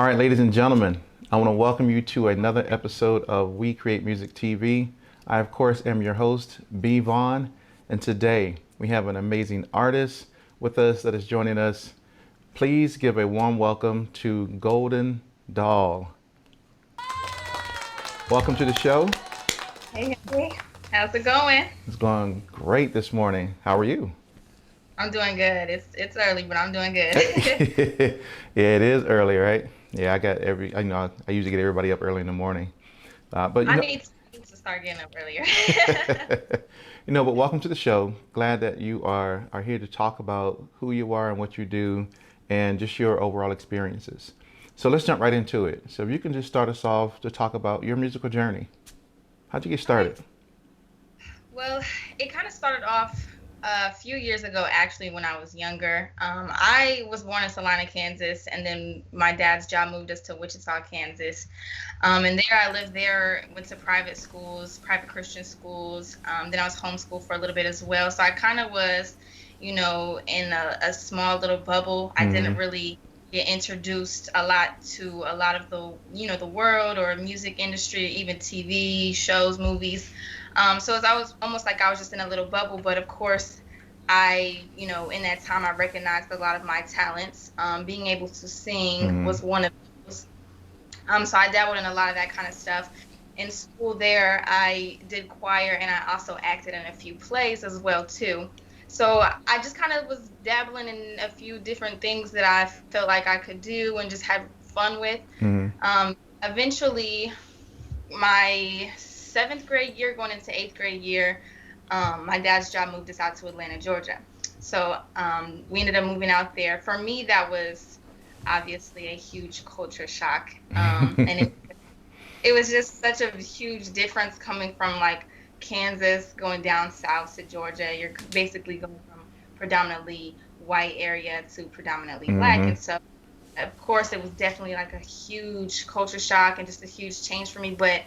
All right, ladies and gentlemen, I want to welcome you to another episode of We Create Music TV. I, of course, am your host, B. Vaughn, and today we have an amazing artist with us that is joining us. Please give a warm welcome to Gxlden Doll. Welcome to the show. Hey, how's it going? It's going great this morning. How are you? I'm doing good. It's early, but I'm doing good. Yeah, it is early, right? Yeah, I usually get everybody up early in the morning. But you I know, need to start getting up earlier. but welcome to the show. Glad that you are here to talk about who you are and what you do and just your overall experiences. So let's jump right into it. So if you can just start us off to talk about your musical journey. How'd you get Okay. started? Well, it kind of started off a few years ago, actually, when I was younger. I was born in Salina, Kansas, and then my dad's job moved us to Wichita, Kansas. And there I lived there, went to private schools, private Christian schools. Then I was homeschooled for a little bit as well. So I kind of was, in a small little bubble. I didn't Mm-hmm. really get introduced a lot to a lot of the world or music industry, even TV shows, movies. So as I was almost like I was just in a little bubble, but of course, in that time, I recognized a lot of my talents. Being able to sing Mm-hmm. was one of those. So I dabbled in a lot of that kind of stuff. In school there, I did choir and I also acted in a few plays as well too. So I just kind of was dabbling in a few different things that I felt like I could do and just had fun with. Mm-hmm. Eventually, my seventh grade year, going into eighth grade year, my dad's job moved us out to Atlanta, Georgia. So we ended up moving out there. For me, that was obviously a huge culture shock. And it was just such a huge difference coming from like Kansas going down south to Georgia. You're basically going from predominantly white area to predominantly black. Mm-hmm. And so of course, it was definitely like a huge culture shock and just a huge change for me, but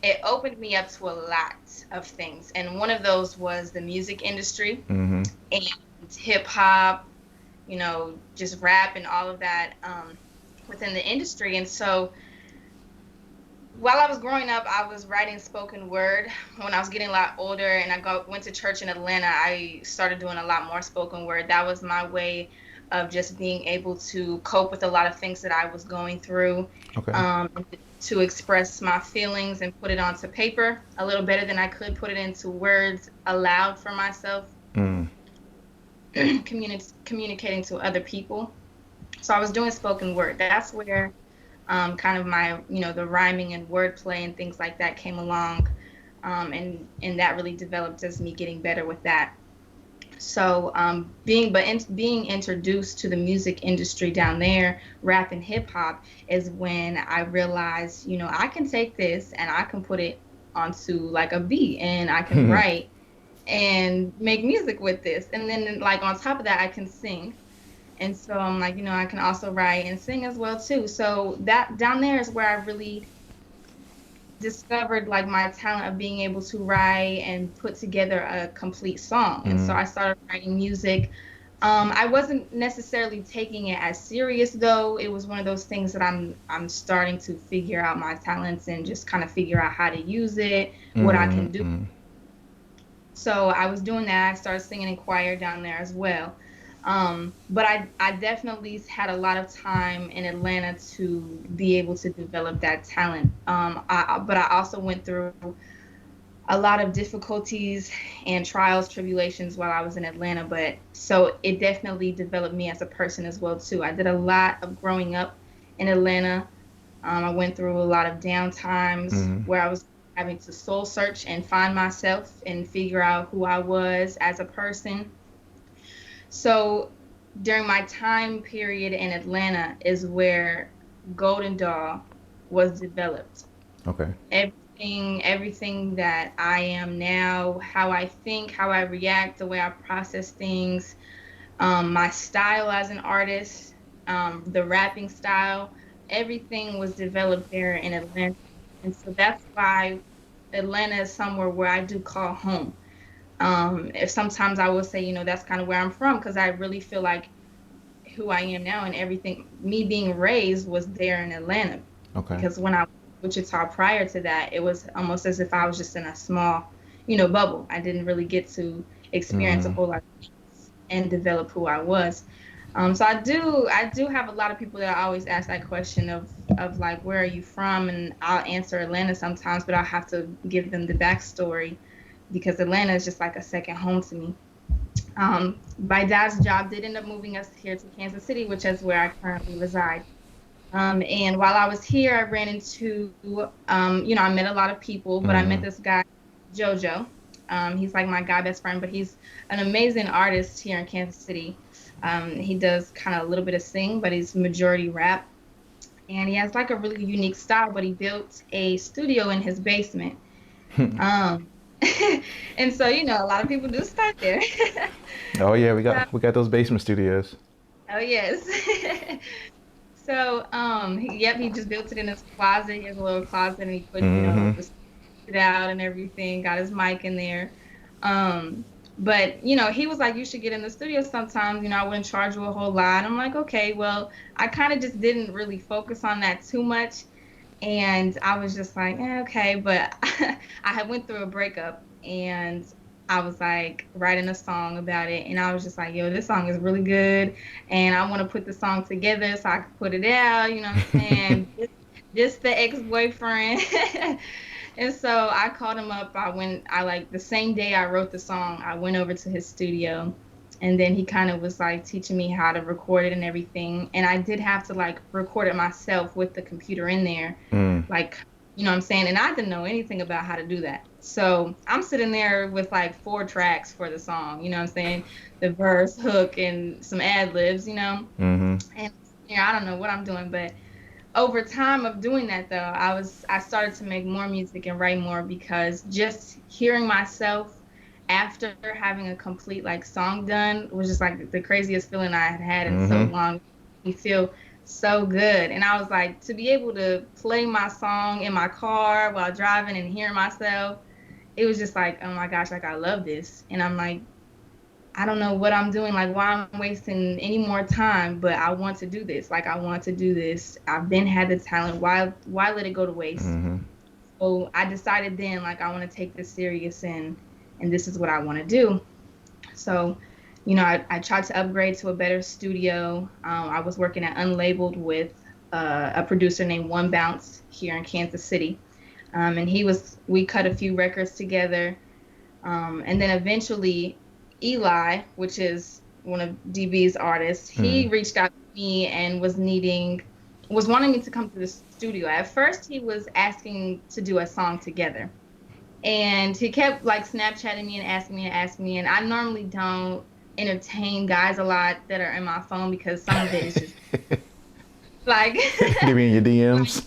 it opened me up to a lot of things. And one of those was the music industry Mm-hmm. and hip hop, just rap and all of that within the industry. And so while I was growing up, I was writing spoken word. When I was getting a lot older and went to church in Atlanta, I started doing a lot more spoken word. That was my way of just being able to cope with a lot of things that I was going through, Okay. um, to express my feelings and put it onto paper a little better than I could put it into words aloud for myself, Mm. communicating to other people. So I was doing spoken word. That's where kind of my, the rhyming and wordplay and things like that came along. And that really developed as me getting better with that. So being introduced to the music industry down there, rap and hip hop, is when I realized, I can take this and I can put it onto like a beat and I can write and make music with this. And then like on top of that, I can sing. And so I'm like, I can also write and sing as well too. So that down there is where I really discovered like my talent of being able to write and put together a complete song. And so Mm. I started writing music. I wasn't necessarily taking it as serious though. It was one of those things that I'm starting to figure out my talents and just kind of figure out how to use it, what I can do. Mm. So I was doing that. I started singing in choir down there as well. But I definitely had a lot of time in Atlanta to be able to develop that talent. But I also went through a lot of difficulties and trials, tribulations while I was in Atlanta. But so it definitely developed me as a person as well too. I did a lot of growing up in Atlanta. I went through a lot of down times Mm. where I was having to soul search and find myself and figure out who I was as a person. So during my time period in Atlanta is where Gxlden Doll was developed. Okay. Everything that I am now, how I think, how I react, the way I process things, my style as an artist, the rapping style, everything was developed there in Atlanta. And so that's why Atlanta is somewhere where I do call home. If sometimes I will say, that's kind of where I'm from because I really feel like who I am now and everything. Me being raised was there in Atlanta, Okay. because when I Wichita prior to that, it was almost as if I was just in a small, bubble. I didn't really get to experience a Mm-hmm. whole lot of things and develop who I was. So I do have a lot of people that always ask that question of like, where are you from? And I'll answer Atlanta sometimes, but I'll have to give them the backstory because Atlanta is just like a second home to me. My dad's job did end up moving us here to Kansas City, which is where I currently reside. And while I was here, I ran into, I met a lot of people, but I met Mm-hmm. this guy, Jojo. He's like my guy best friend, but he's an amazing artist here in Kansas City. He does kind of a little bit of sing, but he's majority rap. And he has like a really unique style, but he built a studio in his basement. Um, and so, a lot of people do start there. Oh yeah, So, we got those basement studios. oh, yes. So, yep, he just built it in his closet. He has a little closet, and he put, Mm-hmm. the it out and everything. Got his mic in there. Um, but he was like, you should get in the studio sometimes. I wouldn't charge you a whole lot. I'm like, okay, well, I kind of just didn't really focus on that too much, and I was just like, okay. But I had went through a breakup, and I was like writing a song about it, and I was just like, yo, this song is really good, and I want to put the song together so I could put it out. You know what I'm saying? Just the ex-boyfriend. And so I called him up. I like the same day I wrote the song, I went over to his studio, and then he kind of was like teaching me how to record it and everything. And I did have to like record it myself with the computer in there. Mm. Like, what I'm saying? And I didn't know anything about how to do that. So I'm sitting there with like 4 tracks for the song, you know what I'm saying? The verse, hook, and some ad libs. Mm-hmm. And I don't know what I'm doing, but over time of doing that though, I started to make more music and write more because just hearing myself after having a complete like song done was just like the craziest feeling I had had in so Mm-hmm. long. You feel so good. And I was like, to be able to play my song in my car while driving and hearing myself, it was just like, oh my gosh, like I love this. And I'm like, I don't know what I'm doing, like why I'm wasting any more time, but I want to do this. Like I want to do this. I've been had the talent. Why let it go to waste? Mm-hmm. So I decided then like I want to take this serious and this is what I want to do. So, I tried to upgrade to a better studio. I was working at Unlabeled with a producer named One Bounce here in Kansas City. And we cut a few records together. And then eventually, Eli, which is one of DB's artists, he Mm. reached out to me and was wanting me to come to the studio. At first, he was asking to do a song together. And he kept like Snapchatting me and asking me and asking me. And I normally don't entertain guys a lot that are in my phone because some of it is just like, Give me your like DMs.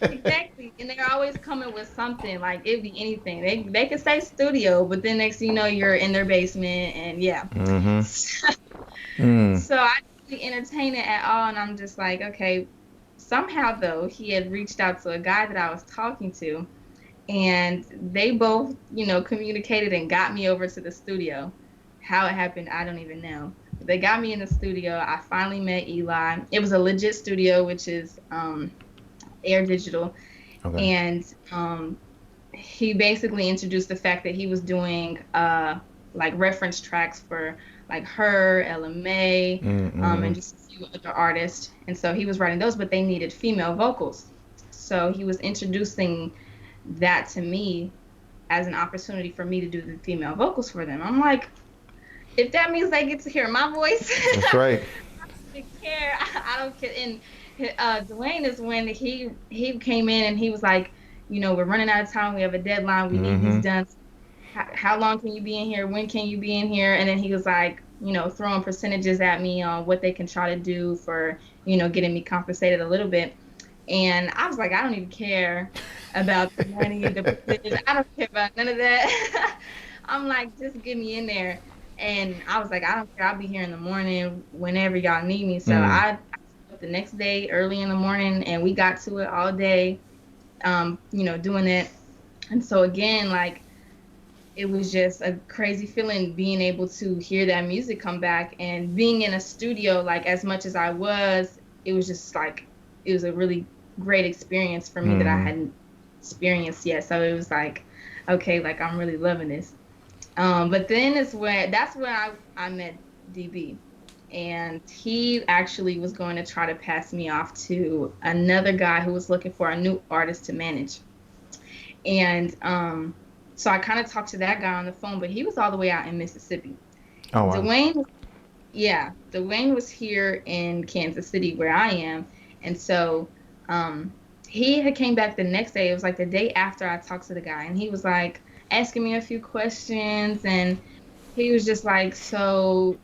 exactly. And they're always coming with something, like it'd be anything. They could say studio, but then next thing you know, you're in their basement and yeah. Mm-hmm. Mm. So I didn't entertain it at all. And I'm just like, okay. Somehow though, he had reached out to a guy that I was talking to, and they both, communicated and got me over to the studio. How it happened, I don't even know. But they got me in the studio. I finally met Eli. It was a legit studio, which is Air Digital. Okay. And he basically introduced the fact that he was doing like reference tracks for like her, LMA, Mm-hmm. and just a few other artists. And so he was writing those, but they needed female vocals. So he was introducing that to me as an opportunity for me to do the female vocals for them. I'm like, if that means they get to hear my voice, That's right. don't care. I don't care. And Dwayne is when he came in and he was like, we're running out of time. We have a deadline. We need these Mm-hmm. done. How long can you be in here? When can you be in here? And then he was like, throwing percentages at me on what they can try to do for, getting me compensated a little bit. And I was like, I don't even care about the money, the percentage. I don't care about none of that. I'm like, just get me in there. And I was like, I don't care. I'll be here in the morning whenever y'all need me. So Mm. I up the next day early in the morning and we got to it all day, doing it. And so again, like it was just a crazy feeling being able to hear that music come back and being in a studio, like as much as I was, it was just like it was a really great experience for me that I Mm, hadn't experienced yet. So it was like, okay, like I'm really loving this. But then is where that's where I met DB. And he actually was going to try to pass me off to another guy who was looking for a new artist to manage. And so I kind of talked to that guy on the phone, but he was all the way out in Mississippi. oh wow. Dwayne, yeah, Dwayne was here in Kansas City where I am. And so um, he had came back the next day. It was like the day after I talked to the guy, and he was like asking me a few questions, and he was just like, so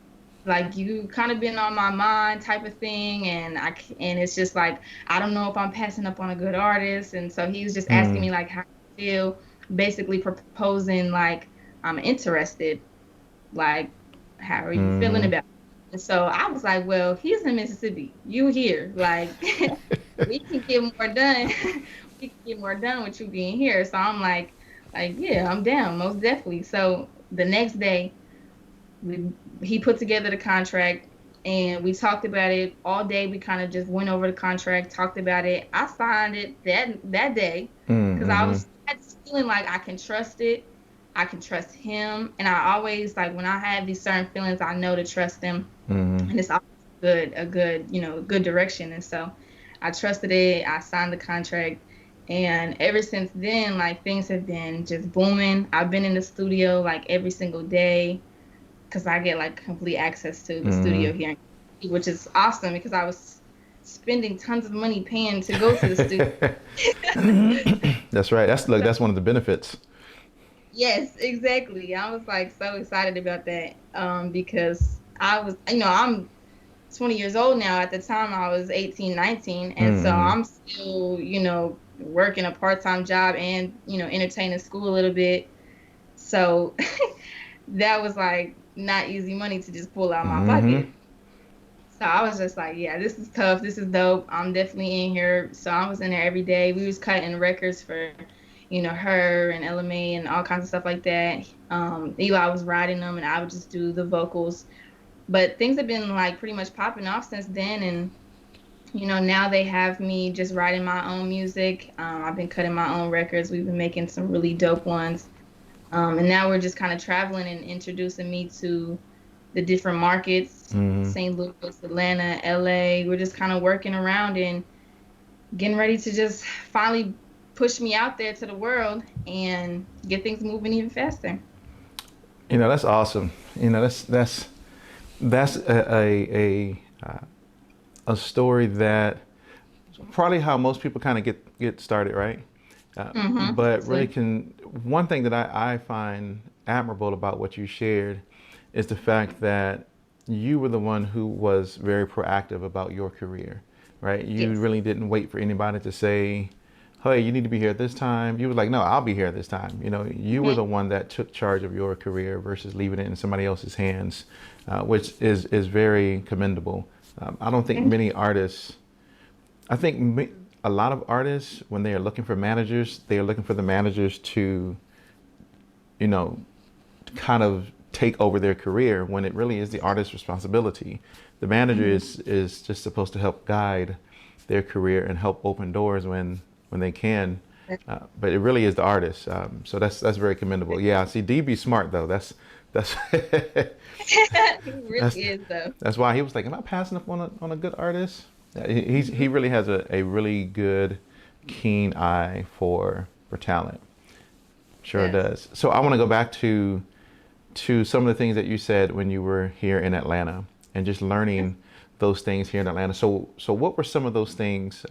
like you kind of been on my mind type of thing, and and it's just like I don't know if I'm passing up on a good artist. And so he was just asking Mm, me like how I feel, basically proposing like I'm interested, like how are you feeling mm, about it? And so I was like, well, he's in Mississippi, you here, like we can get more done. We can get more done with you being here. So I'm like yeah, I'm down, most definitely. So the next day we he put together the contract and we talked about it all day. We kind of just went over the contract, talked about it. I signed it that day mm, because mm, I had this feeling like I can trust it. I can trust him. And I always like when I have these certain feelings, I know to trust them. mm. And it's always a good, good direction. And so I trusted it. I signed the contract. And ever since then, like things have been just booming. I've been in the studio like every single day because I get like complete access to the studio here, which is awesome because I was spending tons of money paying to go to the studio. That's right. That's look. So, That's one of the benefits. yes, exactly. I was like so excited about that because I was, I'm 20 years old now. At the time, I was 18, 19. And so Mm, I'm still, working a part-time job and, entertaining school a little bit. So that was like not easy money to just pull out my mm, pocket. So I was just like, yeah, this is tough. This is dope. I'm definitely in here. So I was in there every day. We was cutting records for, her and LMA and all kinds of stuff like that. Eli was writing them and I would just do the vocals. But things have been like pretty much popping off since then. And, now they have me just writing my own music. I've been cutting my own records. We've been making some really dope ones. And now we're just kind of traveling and introducing me to the different markets, mm. St. Louis, Atlanta, LA. We're just kind of working around and getting ready to just finally push me out there to the world and get things moving even faster. That's awesome. That's a story that probably how most people kind of get started, right? But really Absolutely. can one thing that I find admirable about what you shared is the fact that you were the one who was very proactive about your career, right? You Yes. really didn't wait for anybody to say, hey, you need to be here at this time. You were like, no, I'll be here at this time. You were hmm the one that took charge of your career versus leaving it in somebody else's hands, which is very commendable. I don't think Thank many artists, I think a lot of artists, when they are looking for managers, they are looking for the managers to, you know, kind of take over their career when it really is the artist's responsibility. The manager you. is just supposed to help guide their career and help open doors when they can. But it really is the artist. So that's very commendable. Yeah, see, DB smart though. That's He that's really is though. that's why he was like, am I passing up on a good artist? Yeah, he really has a really good, keen eye for talent. Sure Yes. does. So I want to go back to some of the things that you said when you were here in Atlanta and just learning those things here in Atlanta. So what were some of those things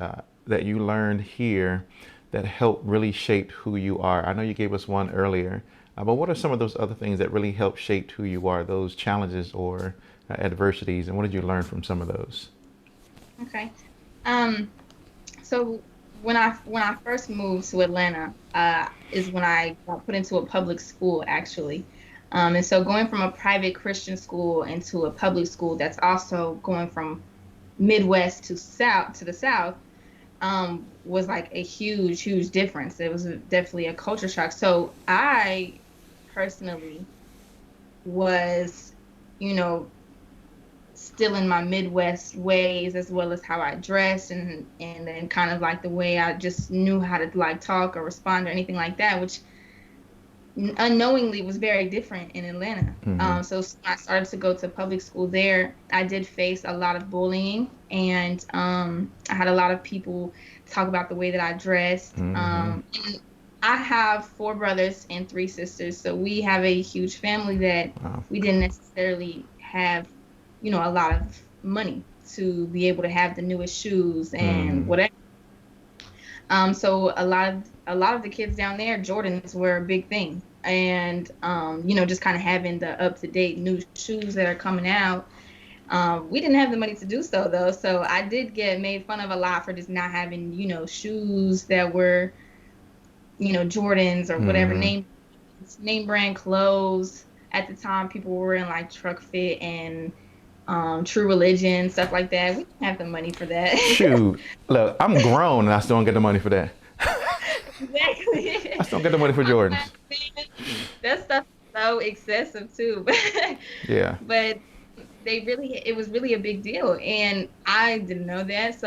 that you learned here that helped really shape who you are? I know you gave us one earlier, but what are some of those other things that really helped shape who you are, those challenges or adversities, and what did you learn from some of those? Okay. Um, so when I first moved to Atlanta, is when I got put into a public school actually. And so going from a private Christian school into a public school that's also going from Midwest to the South, was like a huge, huge difference. It was definitely a culture shock. So I personally was, you know, still in my Midwest ways, as well as how I dressed, and then kind of like the way I just knew how to like talk or respond or anything like that, which unknowingly was very different in Atlanta. Mm-hmm. So when I started to go to public school there, I did face a lot of bullying, and I had a lot of people talk about the way that I dressed. Mm-hmm. And I have 4 brothers and 3 sisters, so we have a huge family that Wow. we didn't necessarily have, a lot of money to be able to have the newest shoes and Mm. whatever. So a lot of the kids down there, Jordans were a big thing. And just kind of having the up-to-date new shoes that are coming out. We didn't have the money to do so though. So I did get made fun of a lot for just not having, shoes that were, Jordans or whatever Mm-hmm. name brand clothes. At the time, people were wearing like Truck Fit and True Religion, stuff like that. We didn't have the money for that. Shoot, look, I'm grown and I still don't get the money for that. I Exactly. still don't get the money for I'm like, Jordans. man, that stuff is so excessive too. Yeah. But it was really a big deal, and I didn't know that.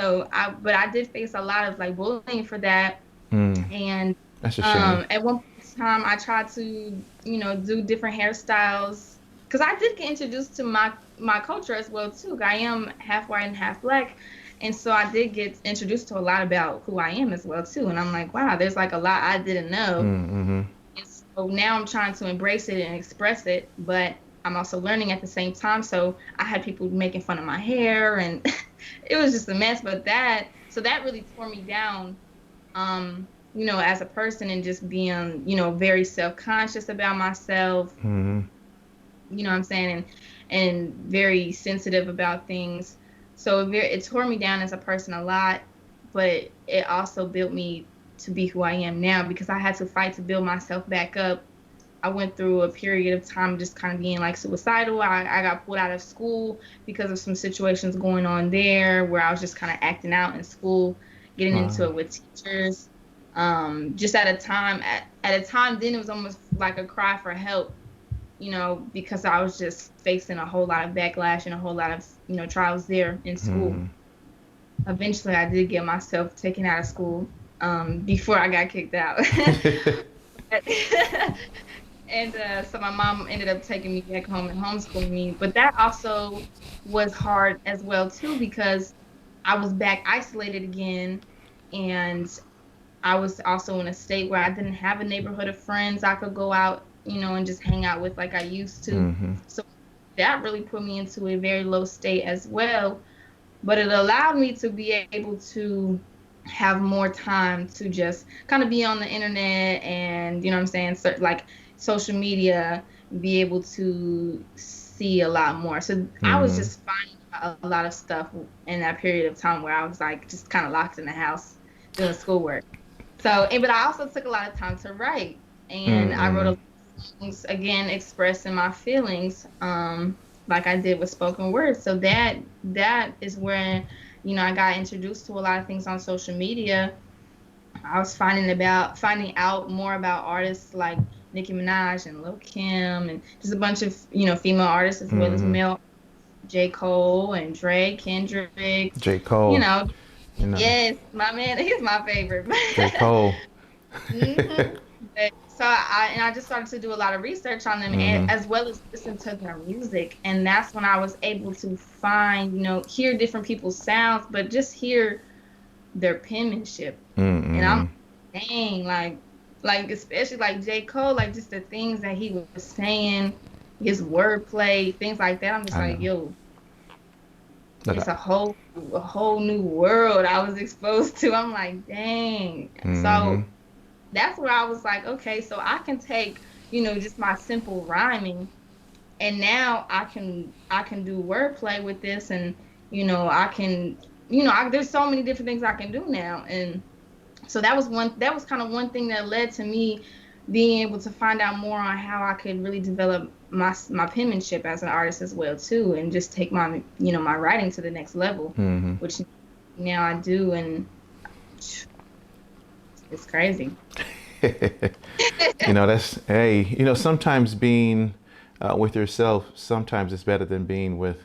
But I did face a lot of like bullying for that. Mm. And That's a shame. at one time, I tried to, do different hairstyles because I did get introduced to my culture as well too. I am half white and half black, and so I did get introduced to a lot about who I am as well too. And I'm like, wow, there's like a lot I didn't know. Mm-hmm. And so now I'm trying to embrace it and express it, but I'm also learning at the same time. So I had people making fun of my hair, and it was just a mess. But that really tore me down, as a person, and just being, very self-conscious about myself, Mm-hmm. you know what I'm saying, and very sensitive about things. So it tore me down as a person a lot, but it also built me to be who I am now because I had to fight to build myself back up. I went through a period of time just kind of being like suicidal. I got pulled out of school because of some situations going on there where I was just kind of acting out in school, getting into Wow. it with teachers. Just at a time then it was almost like a cry for help, because I was just facing a whole lot of backlash and a whole lot of, trials there in school. Mm. Eventually I did get myself taken out of school, before I got kicked out. And so my mom ended up taking me back home and homeschooling me. But that also was hard as well, too, because I was back isolated again. And I was also in a state where I didn't have a neighborhood of friends I could go out, and just hang out with like I used to. Mm-hmm. So that really put me into a very low state as well. But it allowed me to be able to have more time to just kind of be on the internet and, what I'm saying, so, like social media, be able to see a lot more. So I was Mm-hmm. just finding a lot of stuff in that period of time where I was like just kind of locked in the house doing schoolwork. But I also took a lot of time to write, and I wrote a Mm-hmm. lot of songs, again, expressing my feelings, like I did with spoken word. So that is where, I got introduced to a lot of things on social media. I was finding out more about artists like Nicki Minaj and Lil Kim, and just a bunch of, female artists as well as Mm-hmm. male, J. Cole and Drake, Kendrick, J. you Cole. know. You know. Yes, my man, he's my favorite. J. Cole. hmm So I just started to do a lot of research on them, Mm-hmm. as well as listen to their music, and that's when I was able to find, hear different people's sounds, but just hear their penmanship. And I'm Mm-hmm. like, dang, like especially like J. Cole, like just the things that he was saying, his wordplay, things like that. I'm just I like, know. yo, Look. it's a whole new world I was exposed to. I'm like, dang. Mm-hmm. So that's where I was like, okay, so I can take, just my simple rhyming, and now I can do wordplay with this, and I can, there's so many different things I can do now. And so that was kind of one thing that led to me being able to find out more on how I could really develop my penmanship as an artist as well too, and just take my writing to the next level, Mm-hmm. which now I do, and it's crazy. That's, hey, sometimes being with yourself, sometimes it's better than being with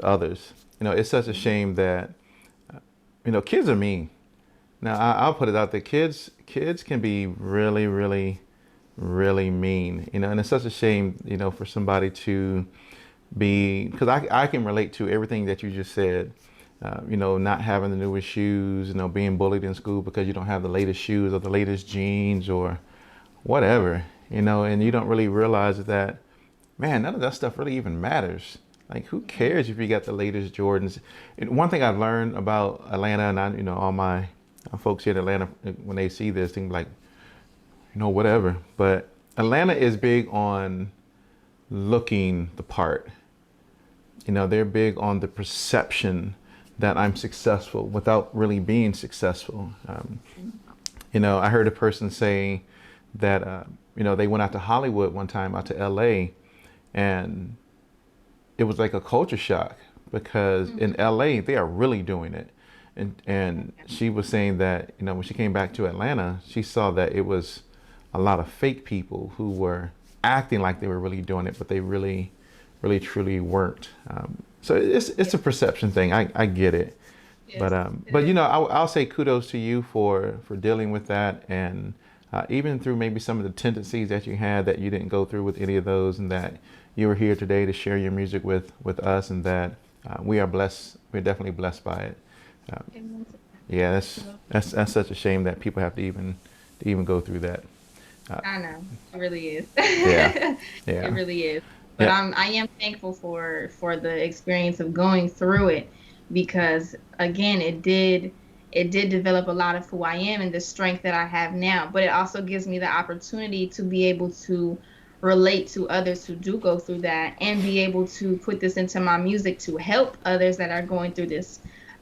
others. It's such a shame that, kids are mean. Now, I'll put it out there. Kids can be really, really, really mean, and it's such a shame, for somebody to be, because I can relate to everything that you just said. Not having the newest shoes, being bullied in school because you don't have the latest shoes or the latest jeans or whatever, and you don't really realize that, man, none of that stuff really even matters. Like, who cares if you got the latest Jordans? And one thing I've learned about Atlanta, and all my folks here in Atlanta, when they see this, think like, whatever. But Atlanta is big on looking the part. They're big on the perception that I'm successful without really being successful. I heard a person say that, they went out to Hollywood one time, out to LA, and it was like a culture shock because in LA, they are really doing it. And she was saying that, when she came back to Atlanta, she saw that it was a lot of fake people who were acting like they were really doing it, but they really, really, truly weren't. So it's a perception thing. I get it. Yes, But I'll say kudos to you for dealing with that, and even through maybe some of the tendencies that you had, that you didn't go through with any of those, and that you were here today to share your music with us, and that we are blessed. We're definitely blessed by it. Yeah, that's such a shame that people have to even go through that. I know it really is. Yeah, It yeah, really is. But yeah. I am thankful for the experience of going through it, because again, it did develop a lot of who I am and the strength that I have now. But it also gives me the opportunity to be able to relate to others who do go through that, and be able to put this into my music to help others that are going through this.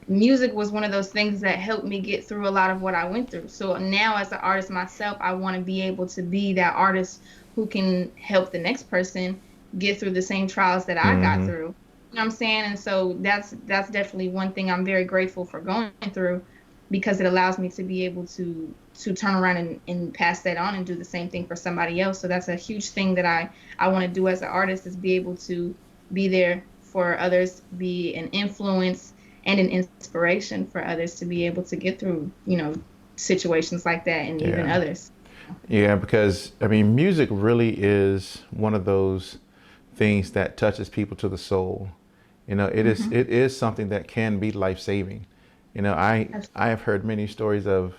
Music was one of those things that helped me get through a lot of what I went through. So now, as an artist myself, I want to be able to be that artist who can help the next person get through the same trials that I got Hmm. through. You know what I'm saying? And so that's definitely one thing I'm very grateful for going through, because it allows me to be able to turn around and pass that on and do the same thing for somebody else. So that's a huge thing that I want to do as an artist, is be able to be there for others, be an influence and an inspiration for others to be able to get through, situations like that, and even Yeah. others. Yeah, because I mean, music really is one of those things that touches people to the soul. It is Hmm. it is something that can be life saving. I have heard many stories of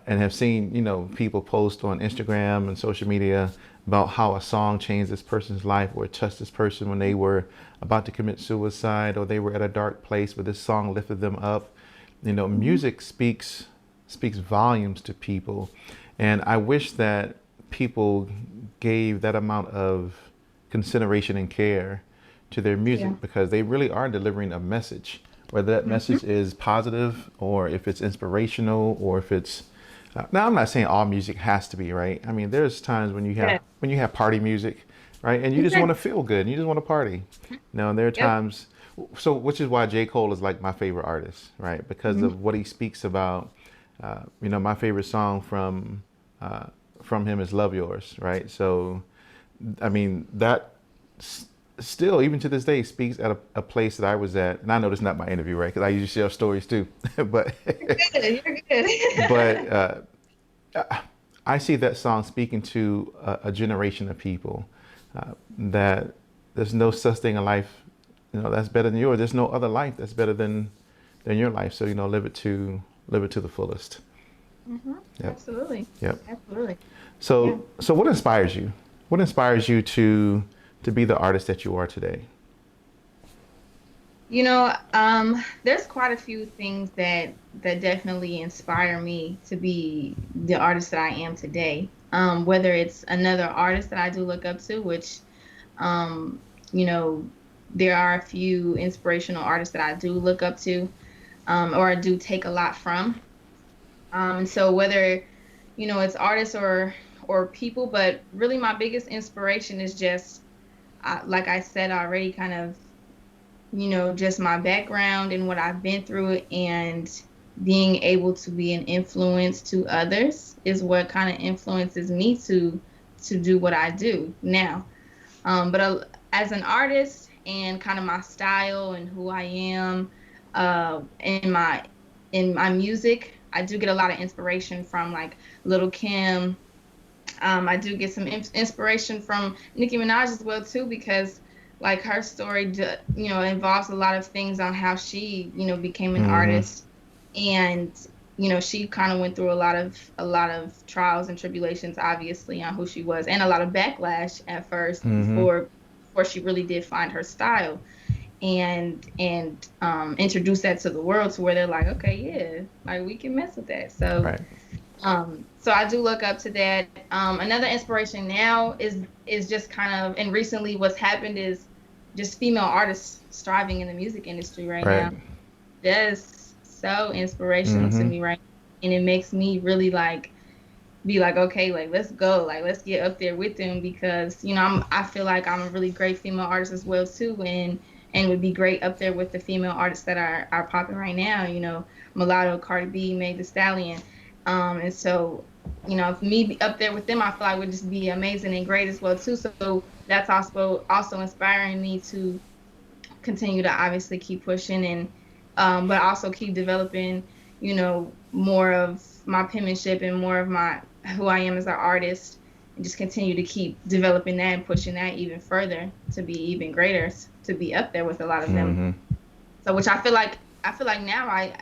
and have seen people post on Instagram and social media about how a song changed this person's life, or it touched this person when they were about to commit suicide, or they were at a dark place, but this song lifted them up. Hmm. Music speaks volumes to people, and I wish that people gave that amount of consideration and care to their Yeah. music, because they really are delivering a message, whether that Hmm. message is positive, or if it's inspirational, or if it's now, I'm not saying all music has to be right. I mean, there's times when you have Yeah. party music, right, and you just want to feel good and you just want to party. And there are Yep. times, so which is why J. Cole is like my favorite artist, right, because Hmm. of what he speaks about. My favorite song from him is "Love Yours," right? So, I mean, that still, even to this day, speaks at a place that I was at. And I know this is not my interview, right? Because I usually share stories too, but Good. You're good. but I see that song speaking to a generation of people, that there's no such thing in life, that's better than yours. There's no other life that's better than your life. So live it to the fullest. Hmm. Yep, Absolutely. yep. Absolutely. Yeah. So what inspires you? What inspires you to be the artist that you are today? There's quite a few things that definitely inspire me to be the artist that I am today. Whether it's another artist that I do look up to, which, um, you know, there are a few inspirational artists that I do look up to, or I do take a lot from. And so whether, it's artists or people, but really my biggest inspiration is just, like I said already, kind of, just my background and what I've been through, and being able to be an influence to others is what kind of influences me to do what I do now. But as an artist and kind of my style and who I am, in my music, I do get a lot of inspiration from like Little Kim. I do get some inspiration from Nicki Minaj as well too, because like her story, involves a lot of things on how she, became an Mm-hmm. artist, and she kind of went through a lot of trials and tribulations, obviously, on who she was, and a lot of backlash at first Mm-hmm. before she really did find her style and introduce that to the world to where they're like, okay, yeah, like we can mess with that. So Right. so I do look up to that. Another inspiration now is just kind of, and recently what's happened is just female artists striving in the music industry right Right. now. That's so inspirational to Mm-hmm. me right now. And it makes me really like be like, okay, like let's go, like let's get up there with them, because I feel like I'm a really great female artist as well too, and would be great up there with the female artists that are popping right now, Mulatto, Cardi B, Meg Thee Stallion. And so, if me be up there with them, I feel like would just be amazing and great as well too. So that's also inspiring me to continue to obviously keep pushing, and but also keep developing, more of my penmanship and more of my who I am as an artist, and just continue to keep developing that and pushing that even further to be even greater, to be up there with a lot of them. Mm-hmm. So which I feel like now I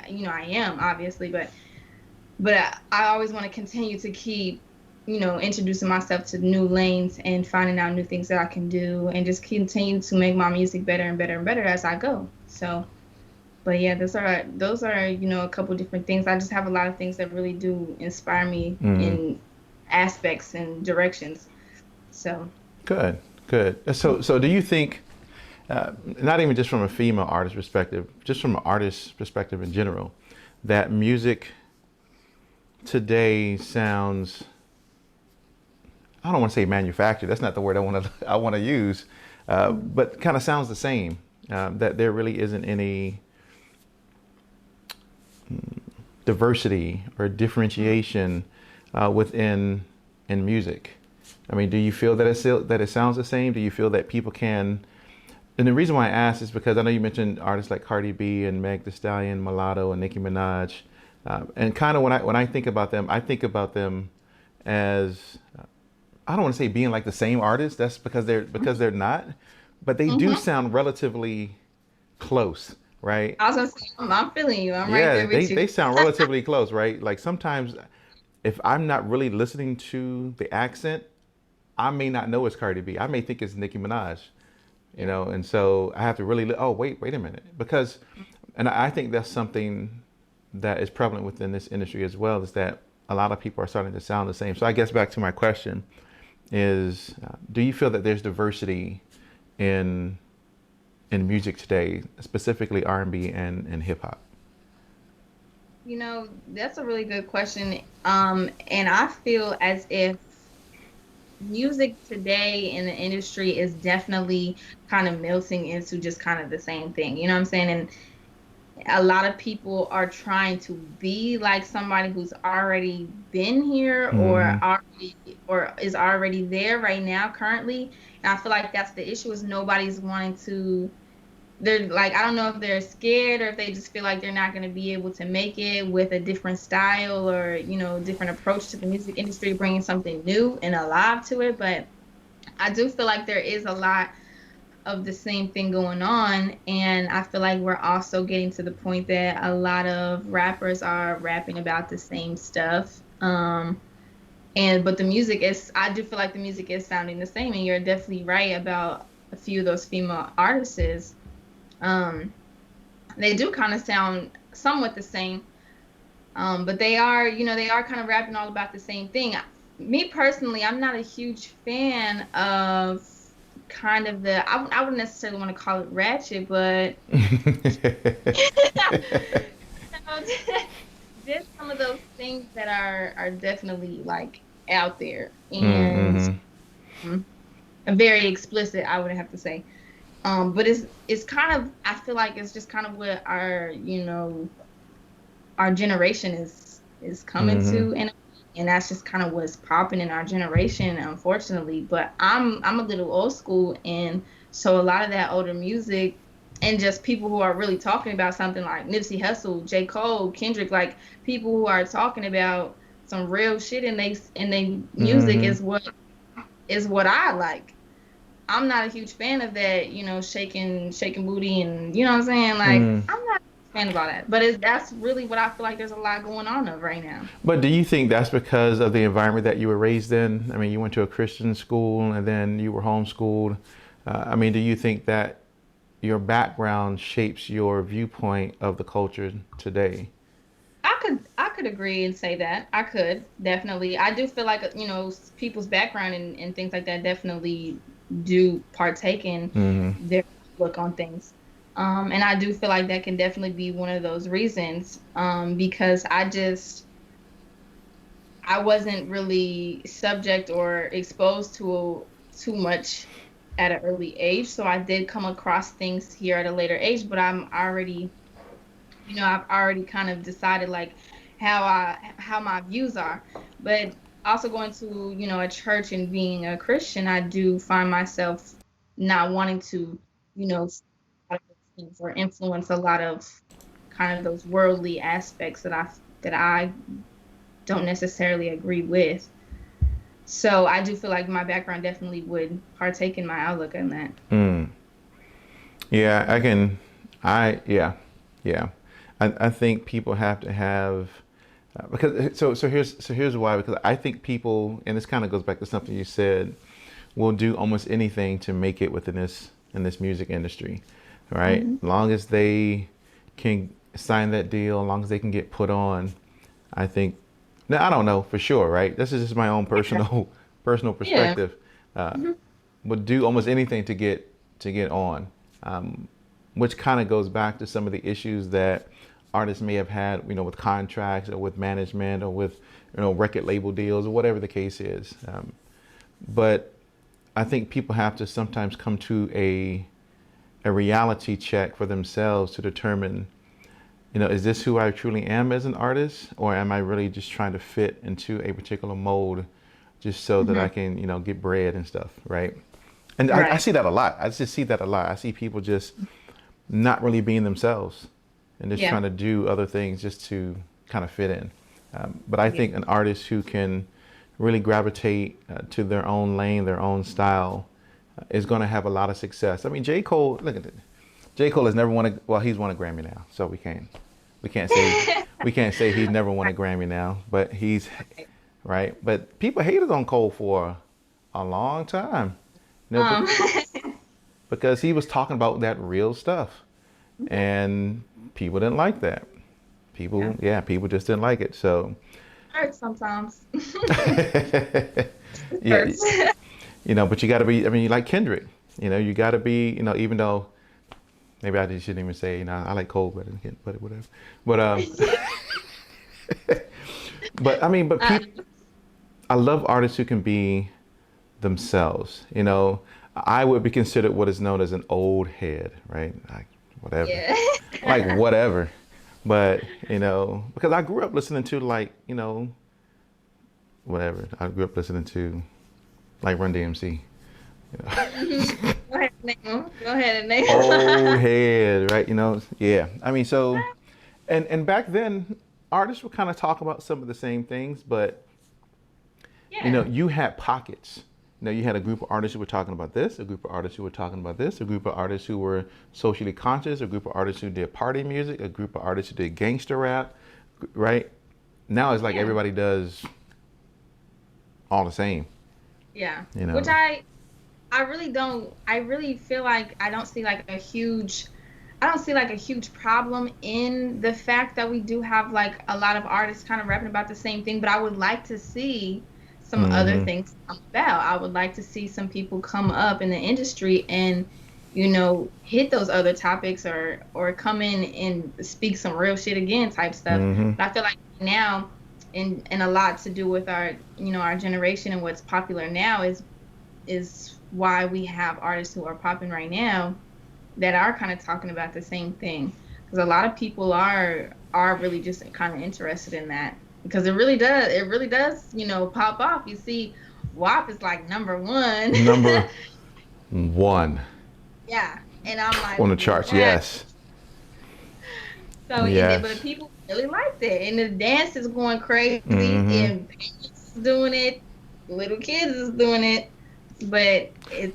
am obviously, but I always want to continue to keep, introducing myself to new lanes and finding out new things that I can do, and just continue to make my music better and better and better as I go. So, but yeah, those are a couple different things. I just have a lot of things that really do inspire me Mm-hmm. in aspects and directions. So, Good. Good. So do you think, not even just from a female artist perspective, just from an artist perspective in general, that music today sounds, I don't want to say manufactured. That's not the word I want to use, but kind of sounds the same. That there really isn't any diversity or differentiation within in music. I mean, do you feel that it sounds the same? Do you feel that people can? And the reason why I ask is because I know you mentioned artists like Cardi B and Meg Thee Stallion, Mulatto, and Nicki Minaj, and kind of when I think about them, I think about them as, I don't want to say being like the same artist. That's because they're not, but they do mhm. sound relatively close, right? I was gonna say, I'm feeling you. I'm right Yeah, there they with you. they sound relatively close, right? Like sometimes if I'm not really listening to the accent, I may not know it's Cardi B. I may think it's Nicki Minaj, Yeah. and so I have to really, oh, wait a minute. Because, and I think that's something that is prevalent within this industry as well, is that a lot of people are starting to sound the same. So I guess back to my question is, do you feel that there's diversity in music today, specifically R&B and hip hop? That's a really good question. And I feel as if music today in the industry is definitely kind of melting into just kind of the same thing. You know what I'm saying? And a lot of people are trying to be like somebody who's already been here, Mm-hmm. or is already there right now currently. And I feel like that's the issue, is nobody's wanting to, they're like, I don't know if they're scared or if they just feel like they're not going to be able to make it with a different style, or different approach to the music industry, bringing something new and alive to it. But I do feel like there is a lot of the same thing going on, and I feel like we're also getting to the point that a lot of rappers are rapping about the same stuff. And but the music is, I do feel like the music is sounding the same, and you're definitely right about a few of those female artists. um they do kind of sound somewhat the same. But they are kind of rapping all about the same thing. Me personally, I'm not a huge fan of kind of I wouldn't necessarily want to call it ratchet, but just some of those things that are definitely like out there, and Mm-hmm. um, very explicit, I would have to say. But it's kind of, I feel like it's just kind of what our, our generation is coming Mm-hmm. to, and that's just kind of what's popping in our generation, unfortunately. But I'm a little old school, and so a lot of that older music and just people who are really talking about something like Nipsey Hussle, J. Cole, Kendrick, like people who are talking about some real shit in they music Mm-hmm. is what I like. I'm not a huge fan of that, shaking booty and you know what I'm saying? Like, Mm. I'm not a fan of all that. But that's really what I feel like there's a lot going on of right now. But do you think that's because of the environment that you were raised in? I mean, you went to a Christian school and then you were homeschooled. I mean, do you think that your background shapes your viewpoint of the culture today? I could agree and say that. I could definitely. I do feel like, people's background and things like that definitely do partake in Mm-hmm. their look on things. And I do feel like that can definitely be one of those reasons. Because I wasn't really subject or exposed to too much at an early age. So I did come across things here at a later age, but I've already kind of decided like how my views are. But also going to, a church and being a Christian, I do find myself not wanting to, see a lot of those things or influence a lot of kind of those worldly aspects that I don't necessarily agree with. So I do feel like my background definitely would partake in my outlook on that. Mm. Yeah, I can. Yeah, yeah. I think people have to have because so here's why because I think people and this kind of goes back to something you said will do almost anything to make it within this in this music industry, right? Hmm. As long as they can sign that deal, as long as they can get put on, I think. Now I don't know for sure, right? This is just my own personal personal Yeah. perspective. Uh, Hmm. would do almost anything to get on, which kind of goes back to some of the issues that artists may have had, with contracts or with management or with record label deals or whatever the case is. But I think people have to sometimes come to a reality check for themselves to determine, is this who I truly am as an artist, or am I really just trying to fit into a particular mold just so that I Hmm. can, get bread and stuff, right? And I Right. see that a lot. I just see that a lot. I see people just not really being themselves and just Yeah. trying to do other things just to kind of fit in. But I Yeah. think an artist who can really gravitate to their own lane, their own style, is going to have a lot of success. I mean, J. Cole, look at it. J. Cole has never won a, well, he's won a Grammy now, so we can't say we can't say he's never won a Grammy now, but he's Right. right. But people hated on Cole for a long time, but Um, because he was talking about that real stuff, and people didn't like that. yeah. People just didn't like it. So, Hurts sometimes. yeah, Hurts. but you got to be. I mean, like Kendrick, you got to be. Even though maybe I just shouldn't even say. I like Cole better than Kendrick, but whatever. But but I mean, but Uh, people. I love artists who can be themselves. I would be considered what is known as an old head, right? Like whatever, yeah. like whatever. But because I grew up listening to like whatever. I grew up listening to like Run DMC. You Hmm. know. Go ahead and name 'em. Go ahead and name 'em. Old head, right? Yeah. I mean, so and back then artists would kind of talk about some of the same things, but Yeah. you had pockets. You had a group of artists who were talking about this, a group of artists who were talking about this, a group of artists who were socially conscious, a group of artists who did party music, a group of artists who did gangster rap, right? Now it's like Yeah. everybody does all the same, Yeah. you Which know. I really don't I really feel like I don't see like a huge problem in the fact that we do have like a lot of artists kind of rapping about the same thing, but I would like to see some other Mm-hmm. things come about. I would like to see some people come up in the industry and hit those other topics or come in and speak some real shit again type stuff. Mm-hmm. But I feel like now and a lot to do with our generation and what's popular now is why we have artists who are popping right now that are kind of talking about the same thing. because a lot of people are really just kind of interested in that because it really does, pop off. You see, WAP is like number one. Number one Yeah, and I'm like, on the charts. wow. Yes. So but Yes. people really liked it, and the dance is going crazy, Hmm. and parents is doing it, little kids is doing it, but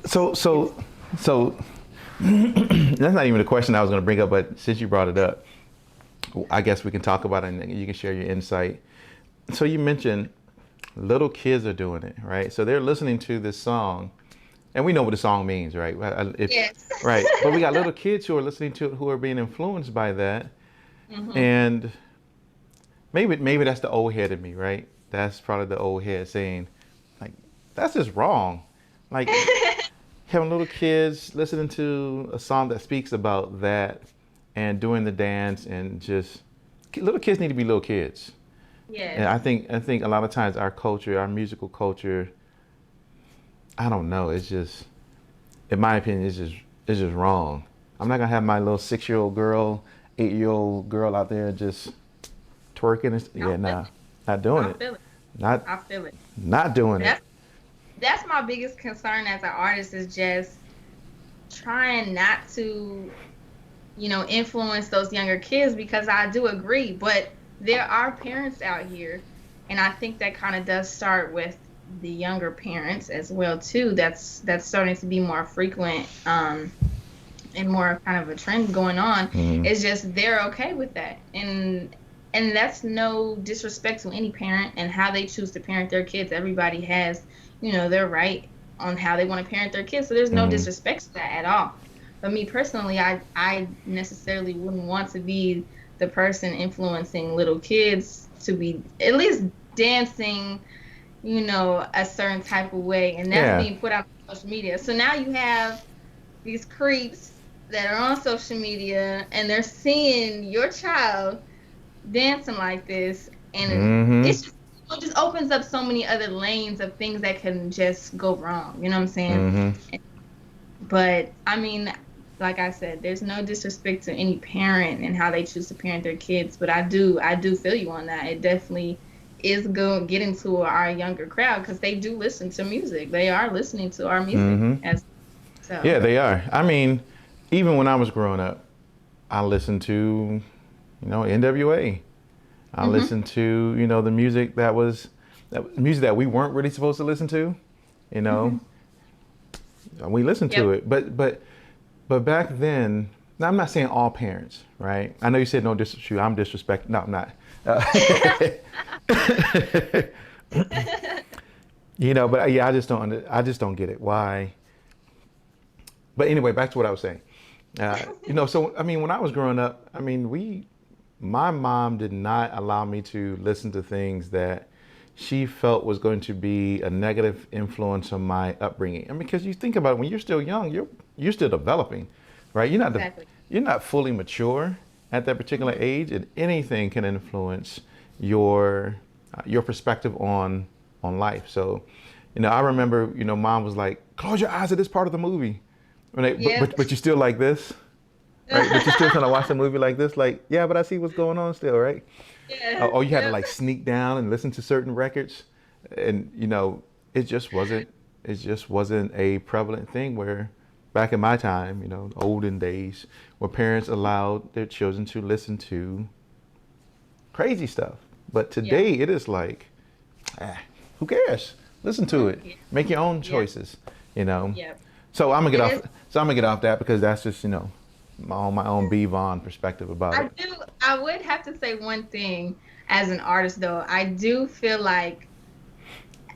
So, it's so, so that's not even the question I was going to bring up, but since you brought it up, I guess we can talk about it and you can share your insight. So you mentioned little kids are doing it, right? So they're listening to this song, and we know what the song means, right? If yes. right, but we got little kids who are listening to it who are being influenced by that, Hmm. and maybe that's the old head in me, right? That's probably the old head saying, like, that's just wrong. Like having little kids listening to a song that speaks about that and doing the dance and just little kids need to be little kids. And Yes. I think a lot of times our culture, our musical culture, I don't know, it's just in my opinion it's just wrong. I'm not gonna have my little 6-year-old girl, 8-year-old girl out there just twerking and I yeah, feel nah, it. not doing I it. feel it. Not I feel it. not doing it. That's that's my biggest concern as an artist is just trying not to, influence those younger kids because I do agree, but there are parents out here, and I think that kind of does start with the younger parents as well too. That's starting to be more frequent, and more kind of a trend going on. Hmm. It's just they're okay with that, and that's no disrespect to any parent and how they choose to parent their kids. Everybody has, their right on how they want to parent their kids. So there's no Hmm. disrespect to that at all. But me personally, I necessarily wouldn't want to be the person influencing little kids to be at least dancing, a certain type of way, and that's Yeah. being put out on social media. So now you have these creeps that are on social media and they're seeing your child dancing like this, and Hmm. it just opens up so many other lanes of things that can just go wrong. You know what I'm saying? Hmm. But I mean, like I said, there's no disrespect to any parent and how they choose to parent their kids, but I do feel you on that. It definitely is going getting to our younger crowd because they do listen to music. They are listening to our music Hmm. as so. Yeah, they are. I mean, even when I was growing up, I listened to, NWA. I Hmm. listened to, the music music that we weren't really supposed to listen to. You know, Hmm. we listened Yep. to it, but back then, now I'm not saying all parents, right? I know you said no disrespect. I'm disrespect. No, I'm not. Uh, but yeah, I just don't get it. Why? But anyway, back to what I was saying. So I mean, when I was growing up, I mean, my mom did not allow me to listen to things that she felt was going to be a negative influence on my upbringing. I mean, because you think about it, when you're still young, you're still developing, right? Exactly. You're not fully mature at that particular Hmm. age, and anything can influence your perspective on life. So, I remember, mom was like, "Close your eyes at this part of the movie," Yep. but you still like this, right? But you're still trying to watch the movie like this, like, yeah, but I see what's going on still, right? Yeah. Or you had to Yep. like sneak down and listen to certain records, and it just wasn't a prevalent thing where back in my time, olden days, where parents allowed their children to listen to crazy stuff. But Yeah. today it is like, ah, who cares? Listen to it. Yeah. Make your own Yep. choices. You know. Yep. So I'm gonna get And off. it's So I'm gonna get off that because that's just my own B Vaughn perspective about I it. do I would have to say one thing as an artist though. I do feel like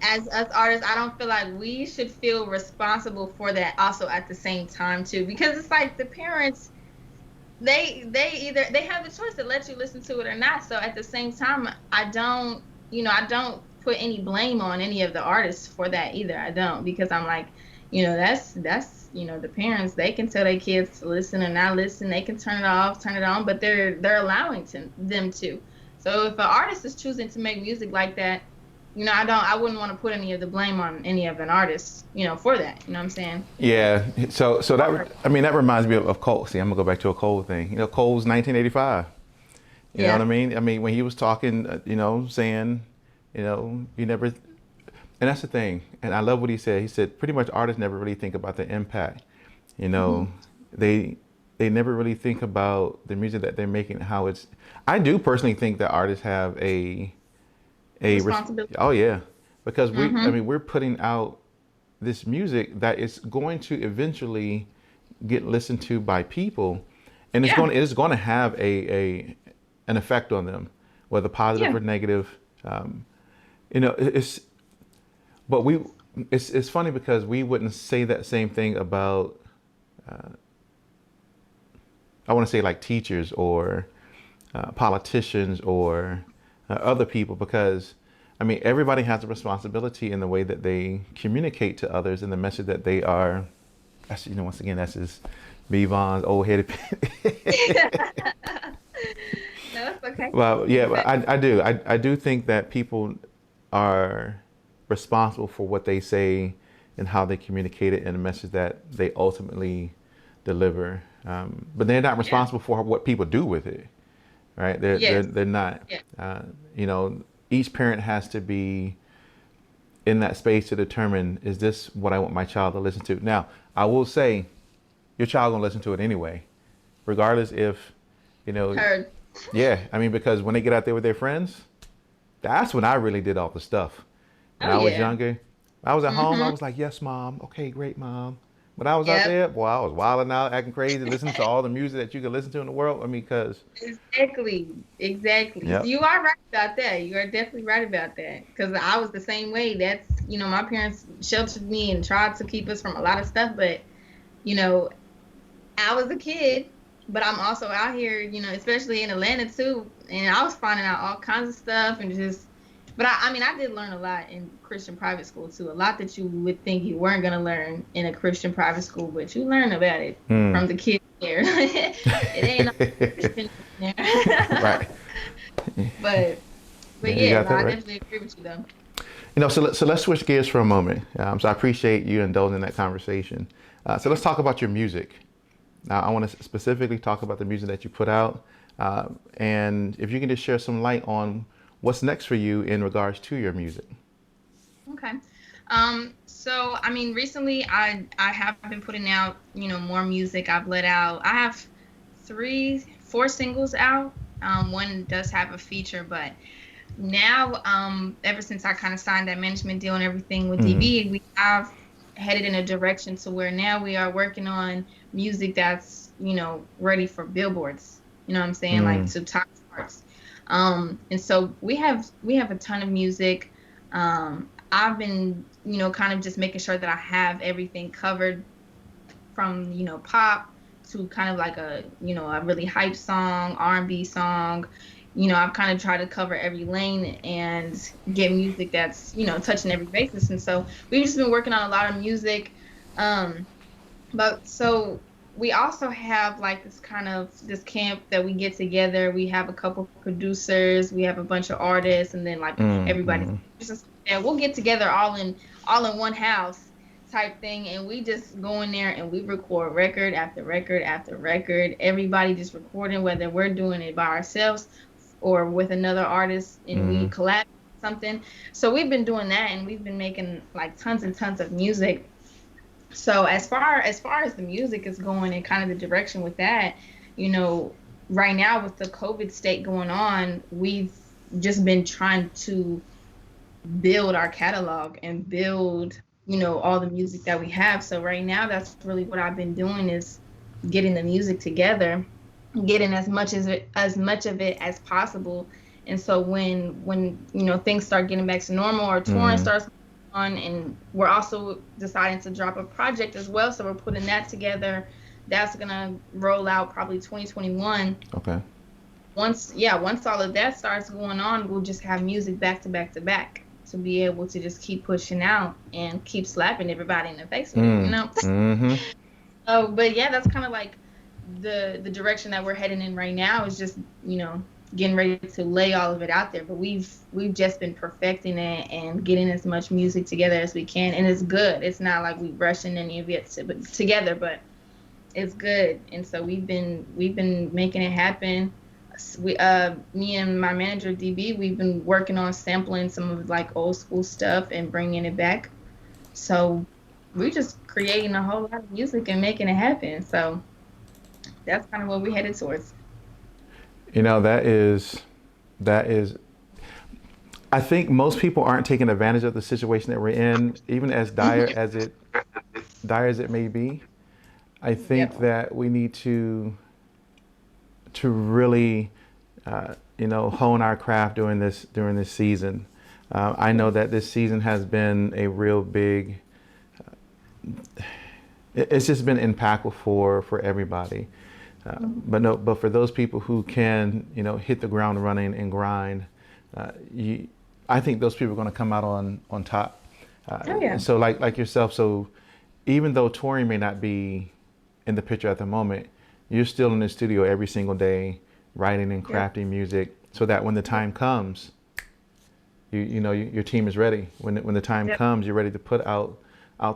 as us artists, I don't feel like we should feel responsible for that also at the same time too. Because it's like the parents they have the choice to let you listen to it or not. So at the same time, I don't put any blame on any of the artists for that either. I don't because I'm like, that's the parents, they can tell their kids to listen or not listen. They can turn it off, turn it on, but they're allowing them to. So if an artist is choosing to make music like that, I wouldn't want to put any of the blame on any of an artist, for that. You know what I'm saying? Yeah. So Or- I mean, that reminds me of Cole. See, I'm gonna go back to a Cole thing. Cole's 1985. You know what I Yeah. mean? I mean, when he was talking, saying, you never, and that's the thing. And I love what he said. He said pretty much artists never really think about the impact. You Hmm. know, they they never really think about the music that they're making, how it's. I do personally think that artists have Responsibility. oh yeah, because I Hmm. mean, we're putting out this music that is going to eventually get listened to by people, and Yeah. it is going to have an effect on them, whether positive Yeah. or negative. Um, it's but we it's funny because we wouldn't say that same thing about I want to say like teachers or politicians or other people because I mean everybody has a responsibility in the way that they communicate to others and the message that they are. That's once again that's just Bevon's old headed. No, it's okay. Well, yeah, but Exactly. I do think that people are responsible for what they say and how they communicate it and the message that they ultimately deliver. But they're not Yeah. responsible for what people do with it, right? Yes. They're not. Yeah. Uh, you know, each parent has to be in that space to determine is this what I want my child to listen to. Now, I will say, your child gonna listen to it anyway, regardless if you know. Heard. Yeah, I mean because when they get out there with their friends, that's when I really did all the stuff. When Oh I was yeah. younger, I was at home. I Hmm. was like, "Yes, mom. Okay, great, mom." But I was out Yep. there, boy. I was wilding out, acting crazy, listening to all the music that you could listen to in the world. I mean, because Exactly. Exactly. So yep. you are right about that. You are definitely right about that. Because I was the same way. That's, my parents sheltered me and tried to keep us from a lot of stuff. But, you know, I was a kid, but I'm also out here, especially in Atlanta too. And I was finding out all kinds of stuff and just, but I mean, I did learn a lot in Christian private school too. A lot that you would think you weren't going to learn in a Christian private school, but you learn about it Mm. from the kids there. It ain't no Christian in there. Right. but, but Yeah, you yeah, got no, that I right. definitely agree with you though. So let's switch gears for a moment. So I appreciate you indulging in that conversation. So let's talk about your music. Now I want to specifically talk about the music that you put out, and if you can just share some light on what's next for you in regards to your music. Okay. So I mean, recently I have been putting out, more music. I've let out. I have 4 singles out. One does have a feature, but now, ever since I kind of signed that management deal and everything with Mm, DV, we have headed in a direction to where now we are working on music that's, ready for billboards. You know what I'm saying? Like mm, to top charts. And so we have a ton of music. I've been, kind of just making sure that I have everything covered from, pop to kind of like a really hype song, R&B song. I've kind of tried to cover every lane and get music that's, touching every basis. And so we've just been working on a lot of music. Um, but so we also have like this camp that we get together. We have a couple producers, we have a bunch of artists, and then like mm, everybody. mm, And we'll get together all in one house type thing, and we just go in there and we record record after record after record. Everybody just recording, whether we're doing it by ourselves or with another artist, and we mm, collab something. So we've been doing that, and we've been making like tons and tons of music. So as far as the music is going and kind of the direction with that, you know, right now with the COVID state going on, we've just been trying to build our catalog and build, all the music that we have. So right now that's really what I've been doing is getting the music together, getting as much of it as possible. And so when things start getting back to normal or touring mm. starts on, and we're also deciding to drop a project as well, so we're putting that together. That's gonna roll out probably 2021. Okay. Once all of that starts going on, we'll just have music back to back to back to be able to just keep pushing out and keep slapping everybody in the face with it. Mm, mm-hmm. Oh, but yeah, that's kind of like the direction that we're heading in right now is just, getting ready to lay all of it out there. But we've just been perfecting it and getting as much music together as we can, and it's good. It's not like we rushing any of it together, but it's good. And so we've been making it happen. Me and my manager DB, we've been working on sampling some of like old school stuff and bringing it back. So we're just creating a whole lot of music and making it happen. So that's kind of what we headed towards. You know, that is I think most people aren't taking advantage of the situation that we're in, even as dire as it may be. I think Yep. that we need to really hone our craft during this season. I know that this season has been a real big. It's just been impactful for everybody. But for those people who can hit the ground running and grind, I think those people are going to come out on top. Oh yeah. So like yourself, so even though touring may not be in the picture at the moment, you're still in the studio every single day, writing and Yep. crafting music, so that when the time comes, your team is ready. When the time Yep. comes, you're ready to put out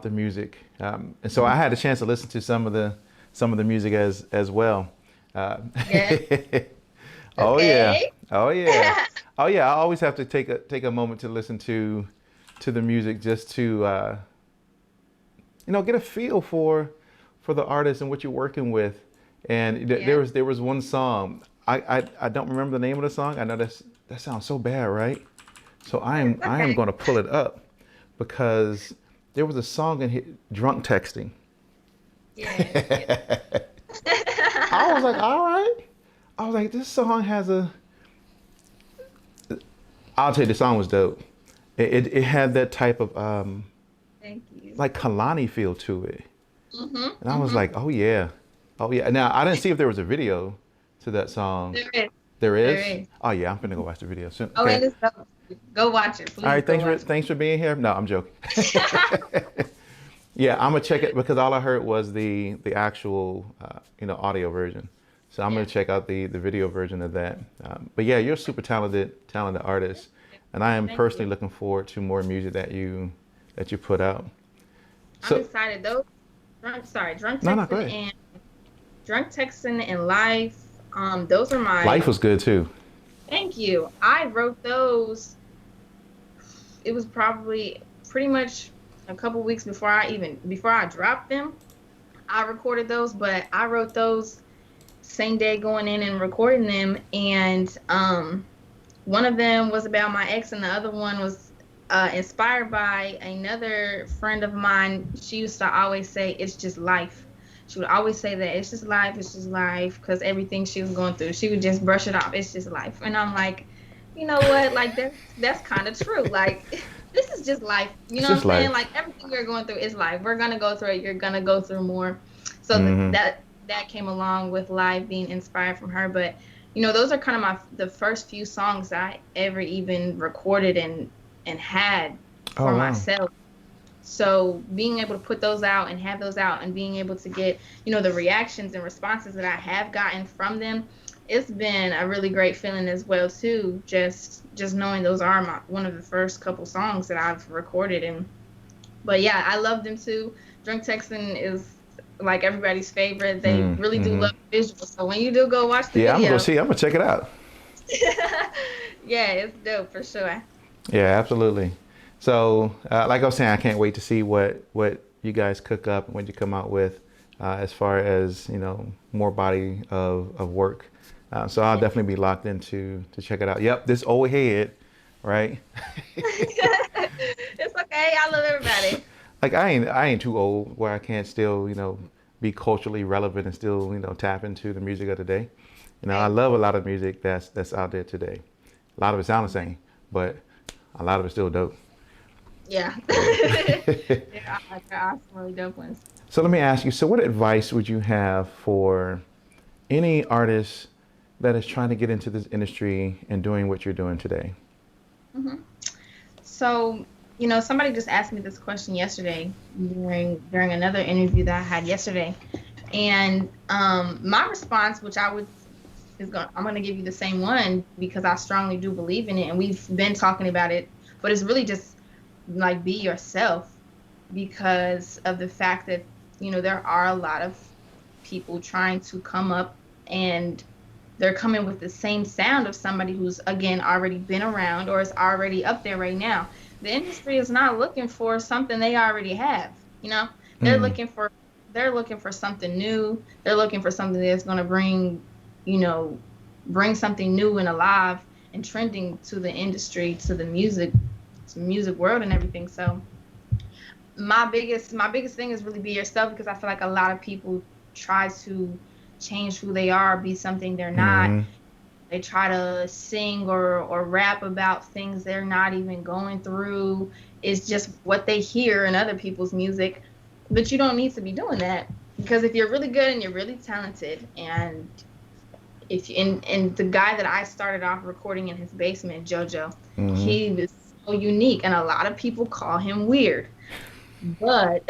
the music. And so I had a chance to listen to some of the music as well. Uh, Yes. oh yeah, Okay. oh yeah, oh yeah. I always have to take a moment to listen to the music, just to get a feel for the artist and what you're working with. And Yeah. there was one song. I don't remember the name of the song. I know that sounds so bad, right? So It's I am okay. going to pull it up, because there was a song in here, drunk texting. Yes. Yes. I was like, all right. I was like, this song has a. I'll tell you, the song was dope. It had that type of Thank you. like Kalani feel to it, Mhm. and I was Mhm. like, oh yeah, oh yeah. Now I didn't see if there was a video to that song. There is. There There is. is. Oh yeah, I'm gonna go watch the video soon. Oh, Okay. and it's dope. Go watch it. All Please right. go watch Thanks for being here. No, I'm joking. Yeah, I'm gonna check it, because all I heard was the actual audio version. So I'm Yeah. gonna check out the video version of that. But yeah, you're a super talented artist, and I am Thank personally you. looking forward to more music that you put out. I'm So excited. Those drunk no, go texting ahead. and life. Those are my. Life was good too. Thank you. I wrote those. It was probably pretty much a couple weeks before I dropped them. I recorded those, but I wrote those same day going in and recording them, and one of them was about my ex, and the other one was inspired by another friend of mine. She used to always say, "It's just life." She would always say that it's just life, because everything she was going through, she would just brush it off. It's just life, and I'm like, you know what? Like that's kind of true. Like this is just life. You It's know what just I'm saying? life. Like everything you're going through is life. We're gonna go through it. You're gonna go through more. So Hmm. that came along with live being inspired from her. But those are kind of the first few songs that I ever even recorded and had Oh for wow. myself. So being able to put those out and have those out and being able to get, the reactions and responses that I have gotten from them, it's been a really great feeling as well too. Just knowing those are one of the first couple songs that I've recorded. And but yeah, I love them too. Drunk Texan is like everybody's favorite. They really do Mm-hmm. love visuals. So when you do go watch the Yeah, I'm gonna go video, see. I'm gonna check it out. yeah, it's dope for sure. Yeah, absolutely. So, like I was saying, I can't wait to see what you guys cook up and what you come out with, as far as more body of work. So I'll Yeah. definitely be locked into to check it out. Yep, this old head, right? It's okay. I love everybody. Like I ain't too old where I can't still be culturally relevant and still tap into the music of the day. I Hey. love a lot of music that's out there today. A lot of it sounds the same, but a lot of it's still dope. Yeah. Yeah. They're awesome, really dope ones. So let me ask you, so what advice would you have for any artist that is trying to get into this industry and doing what you're doing today? hmm So, somebody just asked me this question yesterday during another interview that I had yesterday, and my response, which I would I'm gonna give you the same one because I strongly do believe in it, and we've been talking about it. But it's really just like be yourself because of the fact that there are a lot of people trying to come up, and they're coming with the same sound of somebody who's again already been around or is already up there right now. The industry is not looking for something they already have. They're Mm. looking for they're looking for something new. They're looking for something that's going to you know, bring something new and alive and trending to the industry, to music world and everything. So my biggest thing is really be yourself because I feel like a lot of people try to change who they are, be something they're not. Mm. They try to sing or rap about things they're not even going through. It's just what they hear in other people's music. But you don't need to be doing that because if you're really good and you're really talented, and if you, and the guy that I started off recording in his basement, JoJo, Mm. he was so unique, and a lot of people call him weird, but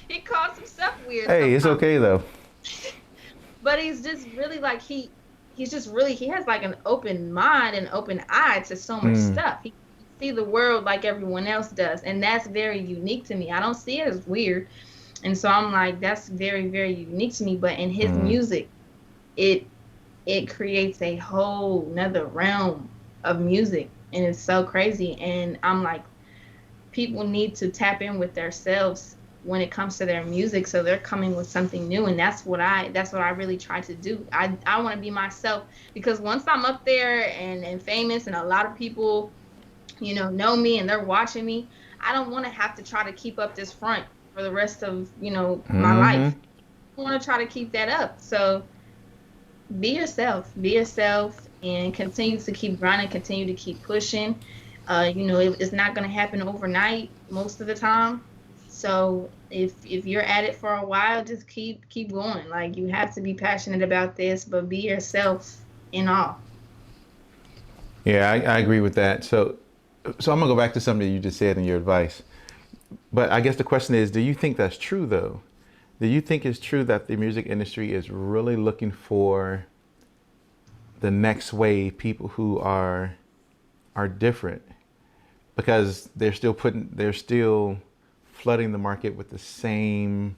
he calls himself weird Hey, it's sometimes. okay though. But he's just really like he's just really he has like an open mind and open eye to so much Mm. stuff. He can see the world like everyone else does, and that's very unique to me. I don't see it as weird, and so I'm like that's very very unique to me. But in his Mm. music, it it creates a whole nother realm of music, and it's so crazy. And I'm like people need to tap in with themselves when it comes to their music so they're coming with something new, and that's what I really try to do. I want to be myself because once I'm up there and famous and a lot of people know me and they're watching me, I don't want to have to try to keep up this front for the rest of my Mm. life. I want to try to keep that up. So be yourself and continue to keep grinding, continue to keep pushing. It's not going to happen overnight most of the time. So if you're at it for a while, just keep going. Like you have to be passionate about this, but be yourself in all. Yeah, I agree with that. So I'm gonna go back to something you just said in your advice. But I guess the question is, do you think that's true though? Do you think it's true that the music industry is really looking for the next wave, people who are different? Because they're still flooding the market with the same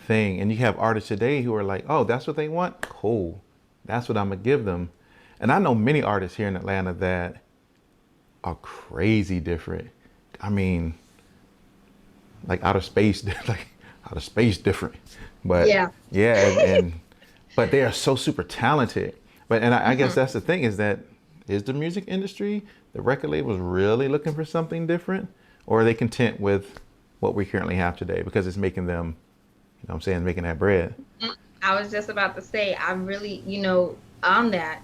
thing. And you have artists today who are like, oh, that's what they want? Cool. That's what I'm gonna give them. And I know many artists here in Atlanta that are crazy different. I mean, like out of space, like out of space different. But Yeah. yeah, and but they are so super talented. But and I guess Hmm. that's the thing is that is the music industry, the record labels really looking for something different, or are they content with what we currently have today because it's making them, you know what I'm saying, making that bread. I was just about to say, I really, on that,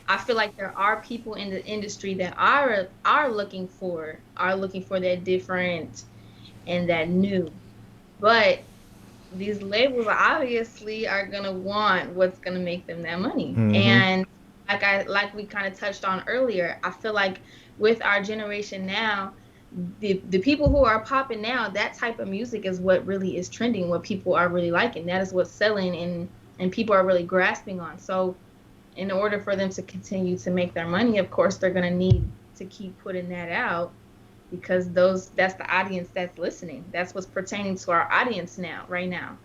I feel like there are people in the industry that are looking for that different and that new. But these labels obviously are gonna want what's gonna make them that money. Mm-hmm. And like we kind of touched on earlier, I feel like with our generation now, the people who are popping now, that type of music is what really is trending, what people are really liking. That is what's selling and people are really grasping on. So in order for them to continue to make their money, of course they're gonna need to keep putting that out because that's the audience that's listening. That's what's pertaining to our audience now, right now.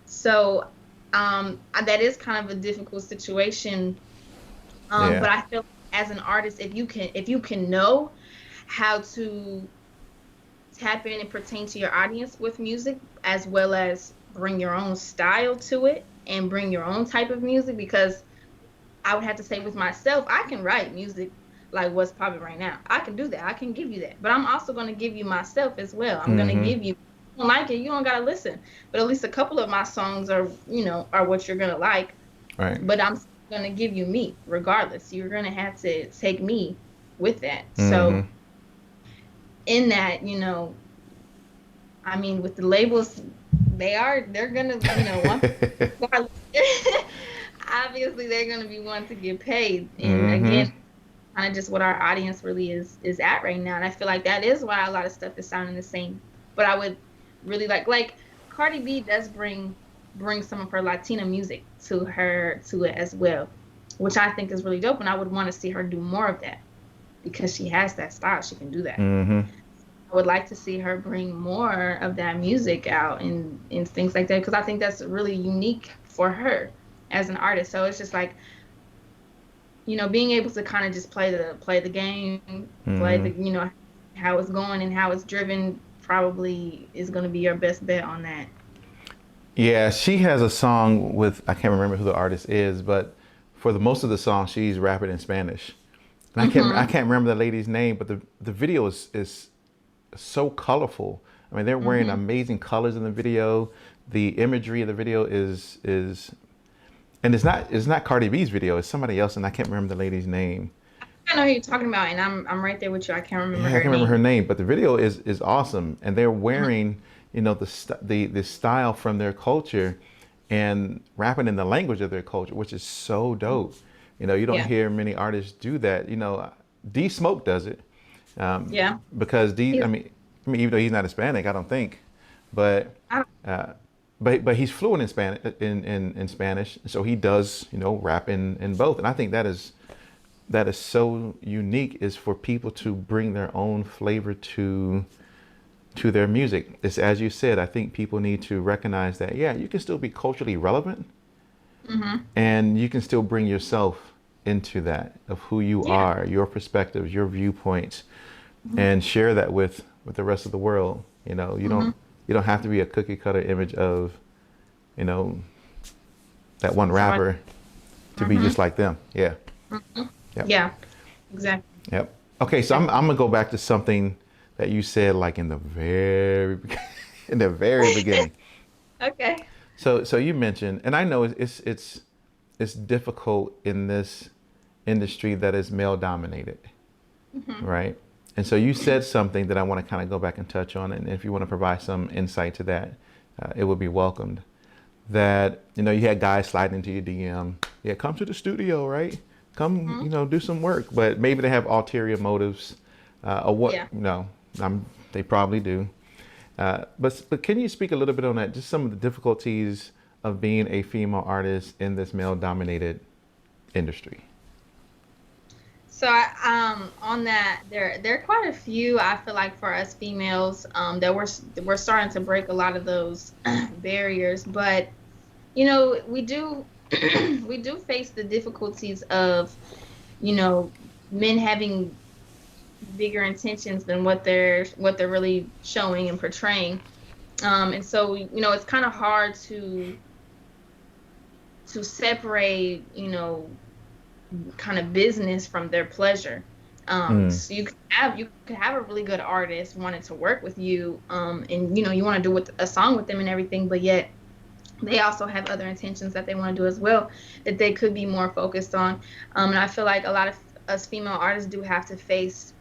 So that is kind of a difficult situation. Yeah. But I feel as an artist, if you can know how to tap in and pertain to your audience with music, as well as bring your own style to it and bring your own type of music, because I would have to say with myself, I can write music like what's popping right now. I can do that. I can give you that. But I'm also going to give you myself as well. I'm going to Mm-hmm. give you, if you don't like it, you don't got to listen. But at least a couple of my songs are what you're going to like. Right. But I'm going to give you me regardless. You're going to have to take me with that. Mm-hmm. So in that, I mean, with the labels, they're going to, one, obviously they're going to be one to get paid. And Mm-hmm. again, kind of just what our audience really is at right now. And I feel like that is why a lot of stuff is sounding the same. But I would really like Cardi B does bring some of her Latina music to it as well. which I think is really dope. And I would want to see her do more of that because she has that style. She can do that. Mm-hmm. I would like to see her bring more of that music out and things like that because I think that's really unique for her as an artist. So it's just like, being able to kind of just play the game, play Mm-hmm. the, how it's going and how it's driven probably is going to be your best bet on that. Yeah, she has a song with, I can't remember who the artist is, but for the most of the song, she's rapping in Spanish. And I Mhm. can't remember the lady's name, but the video is so colorful. I mean, they're wearing Mhm. amazing colors in the video. The imagery of the video is and it's not Cardi B's video. It's somebody else, and I can't remember the lady's name. I know who you're talking about, and I'm right there with you. I can't remember Yeah, I her can't remember her name. name, but the video is awesome, and they're Mhm. wearing the style from their culture, and rapping in the language of their culture, which is so dope. You don't Yeah. hear many artists do that. D Smoke does it, Yeah. because D. He's, Even though he's not Hispanic, I don't think, but I, uh, but he's fluent in Spanish in Spanish, so he does rap in both, and I think that is so unique is for people to bring their own flavor to their music. It's as you said, I think people need to recognize that yeah, you can still be culturally relevant mhm. and you can still bring yourself into that of who you Yeah. are, your perspectives, your viewpoints, Mhm. and share that with the rest of the world. Mhm. You don't have to be a cookie cutter image of you know that one Somebody. rapper to be just Mhm. like them. Yeah. Mhm. Yep. Yeah. Exactly. Yep. Okay, so I'm gonna go back to something that you said like in the very in the very beginning. Okay. So you mentioned, and I know it's difficult in this industry that is male dominated, Mhm. right? And so you said something that I want to kind of go back and touch on, and if you want to provide some insight to that, it would be welcomed. That you had guys sliding into your DM, yeah, come to the studio, right? Come, Mhm. do some work, but maybe they have ulterior motives, or what? Yeah. They probably do. But can you speak a little bit on that? Just some of the difficulties of being a female artist in this male dominated industry. So on that, there are quite a few. I feel like for us females, that we're starting to break a lot of those barriers. But we do we do face the difficulties of you know men having bigger intentions than what they're really showing and portraying. And so it's kind of hard to separate kind of business from their pleasure. Mm, So you could have a really good artist wanting to work with you, and you want to do with a song with them and everything, but yet they also have other intentions that they want to do as well that they could be more focused on. And I feel like a lot of us female artists do have to face,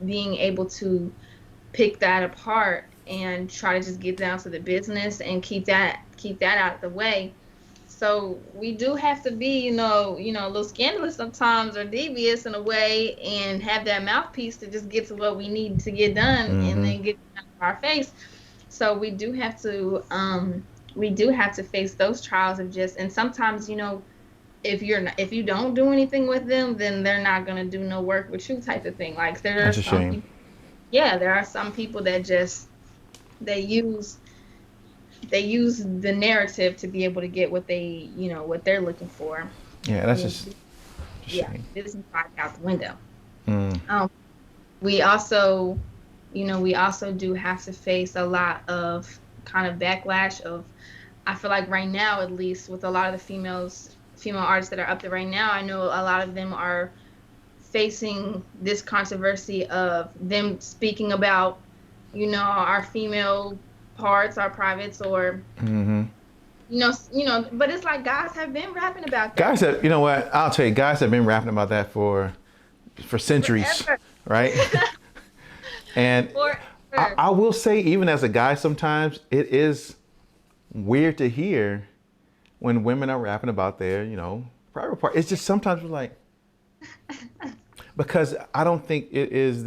being able to pick that apart and try to just get down to the business and keep that out of the way. So we do have to be, a little scandalous sometimes or devious in a way and have that mouthpiece to just get to what we need to get done and mm-hmm. then get it out of our face. So we do have to face those trials of just, and sometimes, if you don't do anything with them, then they're not gonna do no work with you type of thing. Like there are That's a some shame. people, yeah, there are some people that just they use they use the narrative to be able to get what they're looking for. Yeah, that's And just a yeah, shame. business side out the window. Mm, Um, we also do have to face a lot of kind of backlash of, I feel like right now, at least with a lot of the female artists that are up there right now, I know a lot of them are facing this controversy of them speaking about, our female parts, our privates, or mm-hmm. but it's like guys have been rapping about Guys, that you know what? I'll tell you, guys have been rapping about that for centuries, forever. right? And Forever. I will say, even as a guy, sometimes it is weird to hear when women are rapping about their, private part. It's just sometimes we're like, because I don't think there's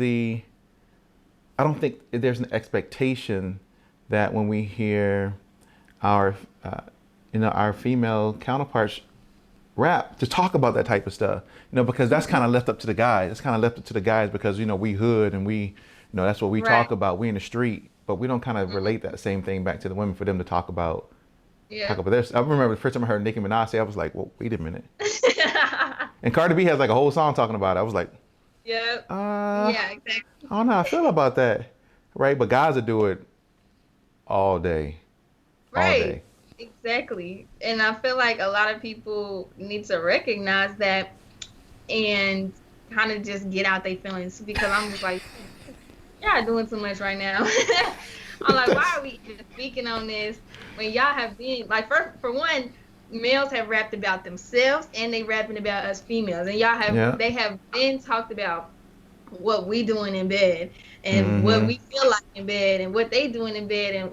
an expectation that when we hear our, our female counterparts rap to talk about that type of stuff, because that's kind of left up to the guys. It's kind of left up to the guys because, we hood and we, that's what we Right. talk about. We in the street, but we don't kind of Mhm. relate that same thing back to the women for them to talk Yeah. about this. I remember the first time I heard Nicki Minaj say, I was like, well, wait a minute. And Cardi B has like a whole song talking about it. I was like, Yeah. I Yeah, exactly. don't know how I feel about that. Right? But guys will do it all day, all Right. day. Exactly. And I feel like a lot of people need to recognize that and kind of just get out their feelings because I'm just like, y'all doing too much right now. I'm like, why are we even speaking on this when y'all have been like, for one, males have rapped about themselves and they rapping about us females, and Yeah. they have been talked about what we doing in bed and what Mm-hmm. we feel like in bed and what they doing in bed, and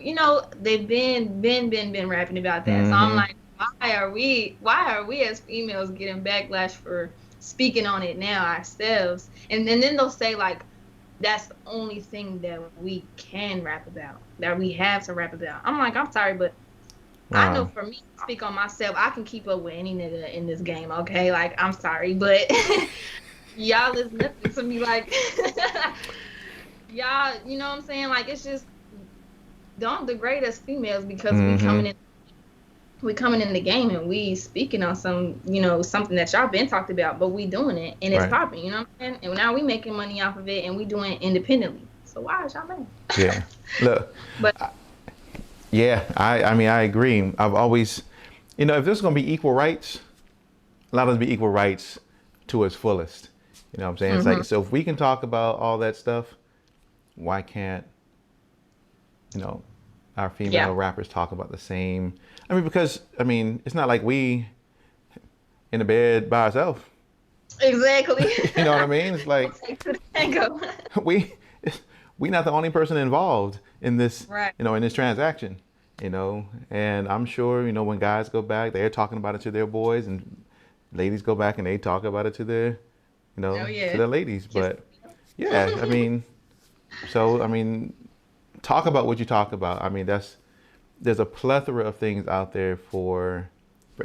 they've been rapping about that. So I'm Mm-hmm. like, why are we as females getting backlash for speaking on it now ourselves? And then they'll say like that's the only thing that we can rap about, that we have to rap about. I'm like, I'm sorry, but I know Wow. for me, speak on myself, I can keep up with any nigga in this game, okay? Like, I'm sorry, but y'all is nothing to me. Like, y'all, you know what I'm saying? Like, it's just don't degrade us females because Mm-hmm. we coming in the game and we speaking on something that y'all been talked about, but we doing it and it's Right. popping, you know what I'm saying? And now we making money off of it and we doing it independently. So why is y'all mad? Yeah. Look, But yeah, I mean, I agree. I've always, if there's going to be equal rights, allow us to be equal rights to its fullest. You know what I'm saying? It's hmm like, so if we can talk about all that stuff, why can't, you know, our yeah, female rappers talk about the same? I mean, because, it's not like we in the bed by ourselves. exactly. You know what I mean? It's We'll like, take to the tango. we, we not the only person involved in this, Right. in this transaction. And I'm sure, when guys go back, they're talking about it to their boys, and ladies go back and they talk about it to their, Oh to yeah. their ladies. Kiss. But yeah, so talk about what you talk about. There's a plethora of things out there for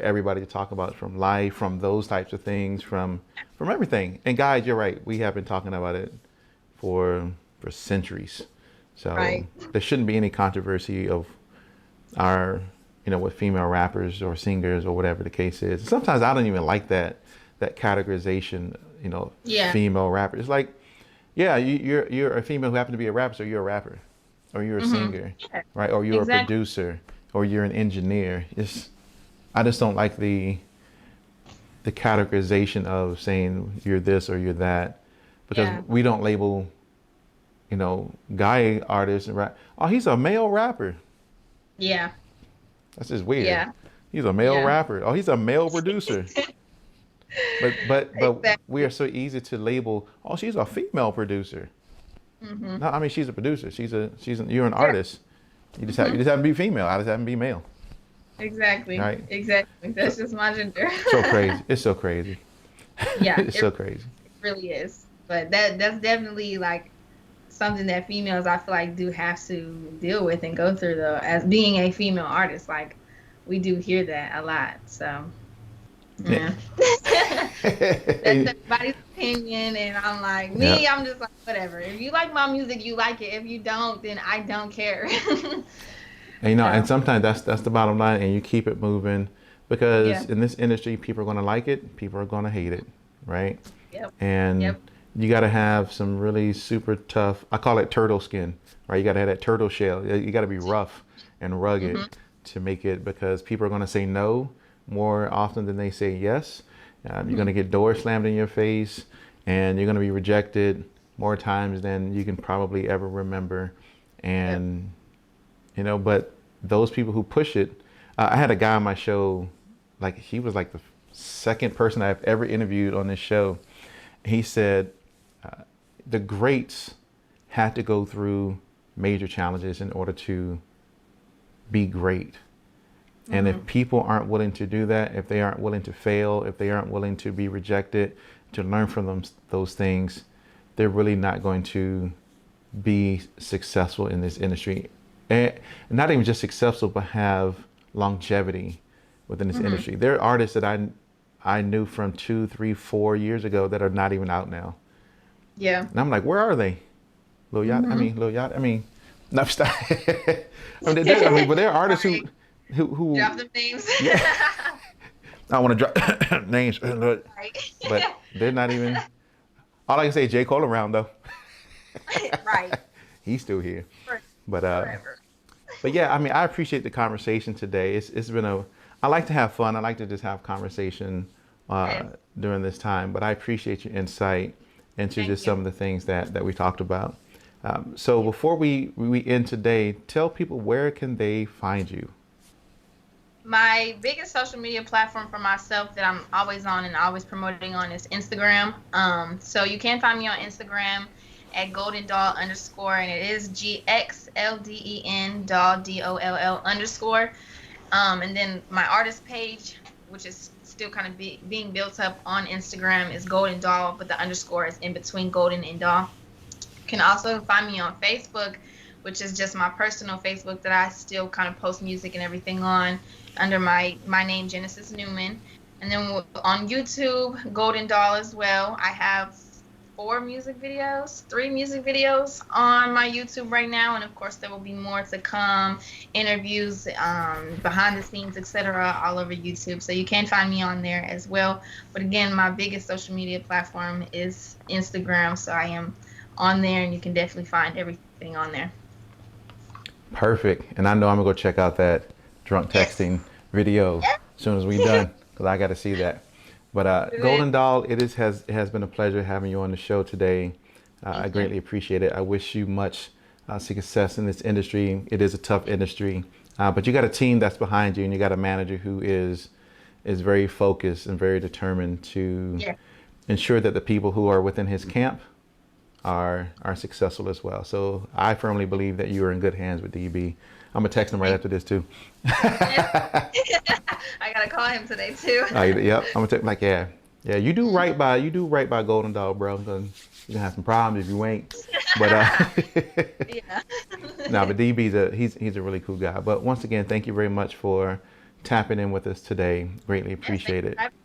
everybody to talk about, from life, from those types of things, from everything. And guys, you're right. We have been talking about it for centuries. So Right. there shouldn't be any controversy of our, with female rappers or singers or whatever the case is. Sometimes I don't even like that categorization, Yeah. female rapper. It's like, yeah, you're a female who happen to be a rapper, so you're a rapper, or you're a hmm singer, Yeah. right? Or you're a Exactly. producer, or you're an engineer. I just don't like the categorization of saying you're this or you're that, because Yeah. we don't label, guy artists and rap. Oh, he's a male rapper. Yeah. That's just weird. Yeah. He's a male Yeah. rapper. Oh, he's a male producer. But we are Exactly. so easy to label. Oh, she's a female producer. hmm No, she's a producer. You're an Yeah. artist. You hmm just have to be female. I just have to be male. Exactly. Right? Exactly. So That's just my gender. so crazy. It's so crazy. Yeah, It's it so crazy. really is. But that's definitely like something that females I feel like do have to deal with and go through though, as being a female artist. Like we do hear that a lot. So yeah. That's everybody's opinion, and I'm like, Yeah. I'm just like, whatever. If you like my music, you like it. If you don't, then I don't care. And and So, sometimes that's the bottom line, and you keep it moving, because yeah. in this industry, people are going to like it, people are going to hate it, right? Yep. And Yep. you got to have some really super tough. I call it turtle skin, right? You got to have that turtle shell. You got to be rough and rugged hmm to make it, because people are going to say no more often than they say yes. You're going hmm to get doors slammed in your face, and you're going to be rejected more times than you can probably ever remember. Yep. And but those people who push it, I had a guy on my show, like he was like the second person I've ever interviewed on this show. He said the greats had to go through major challenges in order to be great. And if hmm people aren't willing to do that, if they aren't willing to fail, if they aren't willing to be rejected, to learn from those things, they're really not going to be successful in this industry. And not even just successful, but have longevity within this hmm industry. There are artists that I knew from 2, 3, 4 years ago that are not even out now. Yeah. And I'm like, where are they? Lil Yacht. I Hmm. mean, Lil Yacht. I mean, no, stop. I mean, but there are artists Sorry. who, Drop the names. yeah. I want to drop names, Right. but they're not even. All I can say is J. Cole around though. Right. He's still here. For- But Forever. yeah, I mean, I appreciate the conversation today. It's been a. I like to have fun. I like to just have conversation uh, Yes. during this time. But I appreciate your insight into Thank just you. some of the things that we talked about. So before we end today, tell people where can they find you. My biggest social media platform for myself that I'm always on and always promoting on is Instagram. So you can find me on Instagram at Gxlden Doll underscore, and it is Gxlden Doll DOLL underscore. And then my artist page, which is still kind of being built up on Instagram, is Gxlden Doll, but the underscore is in between Golden and Doll. You can also find me on Facebook, which is just my personal Facebook that I still kind of post music and everything on under my name, Genesis Newman. And then on YouTube, Gxlden Doll as well. I have three music videos on my YouTube right now, and of course there will be more to come, interviews, behind the scenes, etc., all over YouTube. So you can find me on there as well. But again, my biggest social media platform is Instagram, so I am on there, and you can definitely find everything on there. Perfect. And I know I'm gonna go check out that drunk Yes. texting video as soon as we Yes. done because I got to see that. But Good. Gxlden Doll, it has been a pleasure having you on the show today. I Thank you. greatly appreciate it. I wish you much success in this industry. It is a tough industry, but you got a team that's behind you, and you got a manager who is very focused and very determined to Yeah. ensure that the people who are within his camp are successful as well. So I firmly believe that you are in good hands with DB. I'm gonna text him right after this too. Yes. I gotta call him today too. Yep, I'm gonna text like yeah. You do right by Gxlden Doll, bro. 'Cause you're gonna have some problems if you ain't. But Yeah. no, but DB's he's a really cool guy. But once again, thank you very much for tapping in with us today. Greatly Yes, thank appreciate you it. for having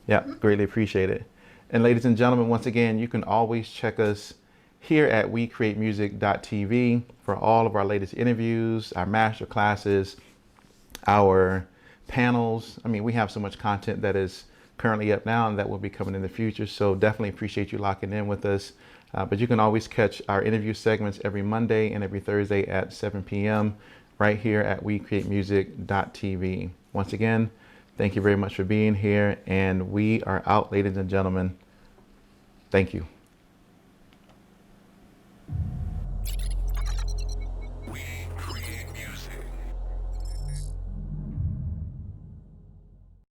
Yeah, me. greatly appreciate it. And ladies and gentlemen, once again, you can always check us here at wecreatemusic.tv for all of our latest interviews, our master classes, our panels. I mean, we have so much content that is currently up now and that will be coming in the future. So definitely appreciate you locking in with us. But you can always catch our interview segments every Monday and every Thursday at 7 p.m. right here at wecreatemusic.tv. Once again, thank you very much for being here. And we are out, ladies and gentlemen. Thank you.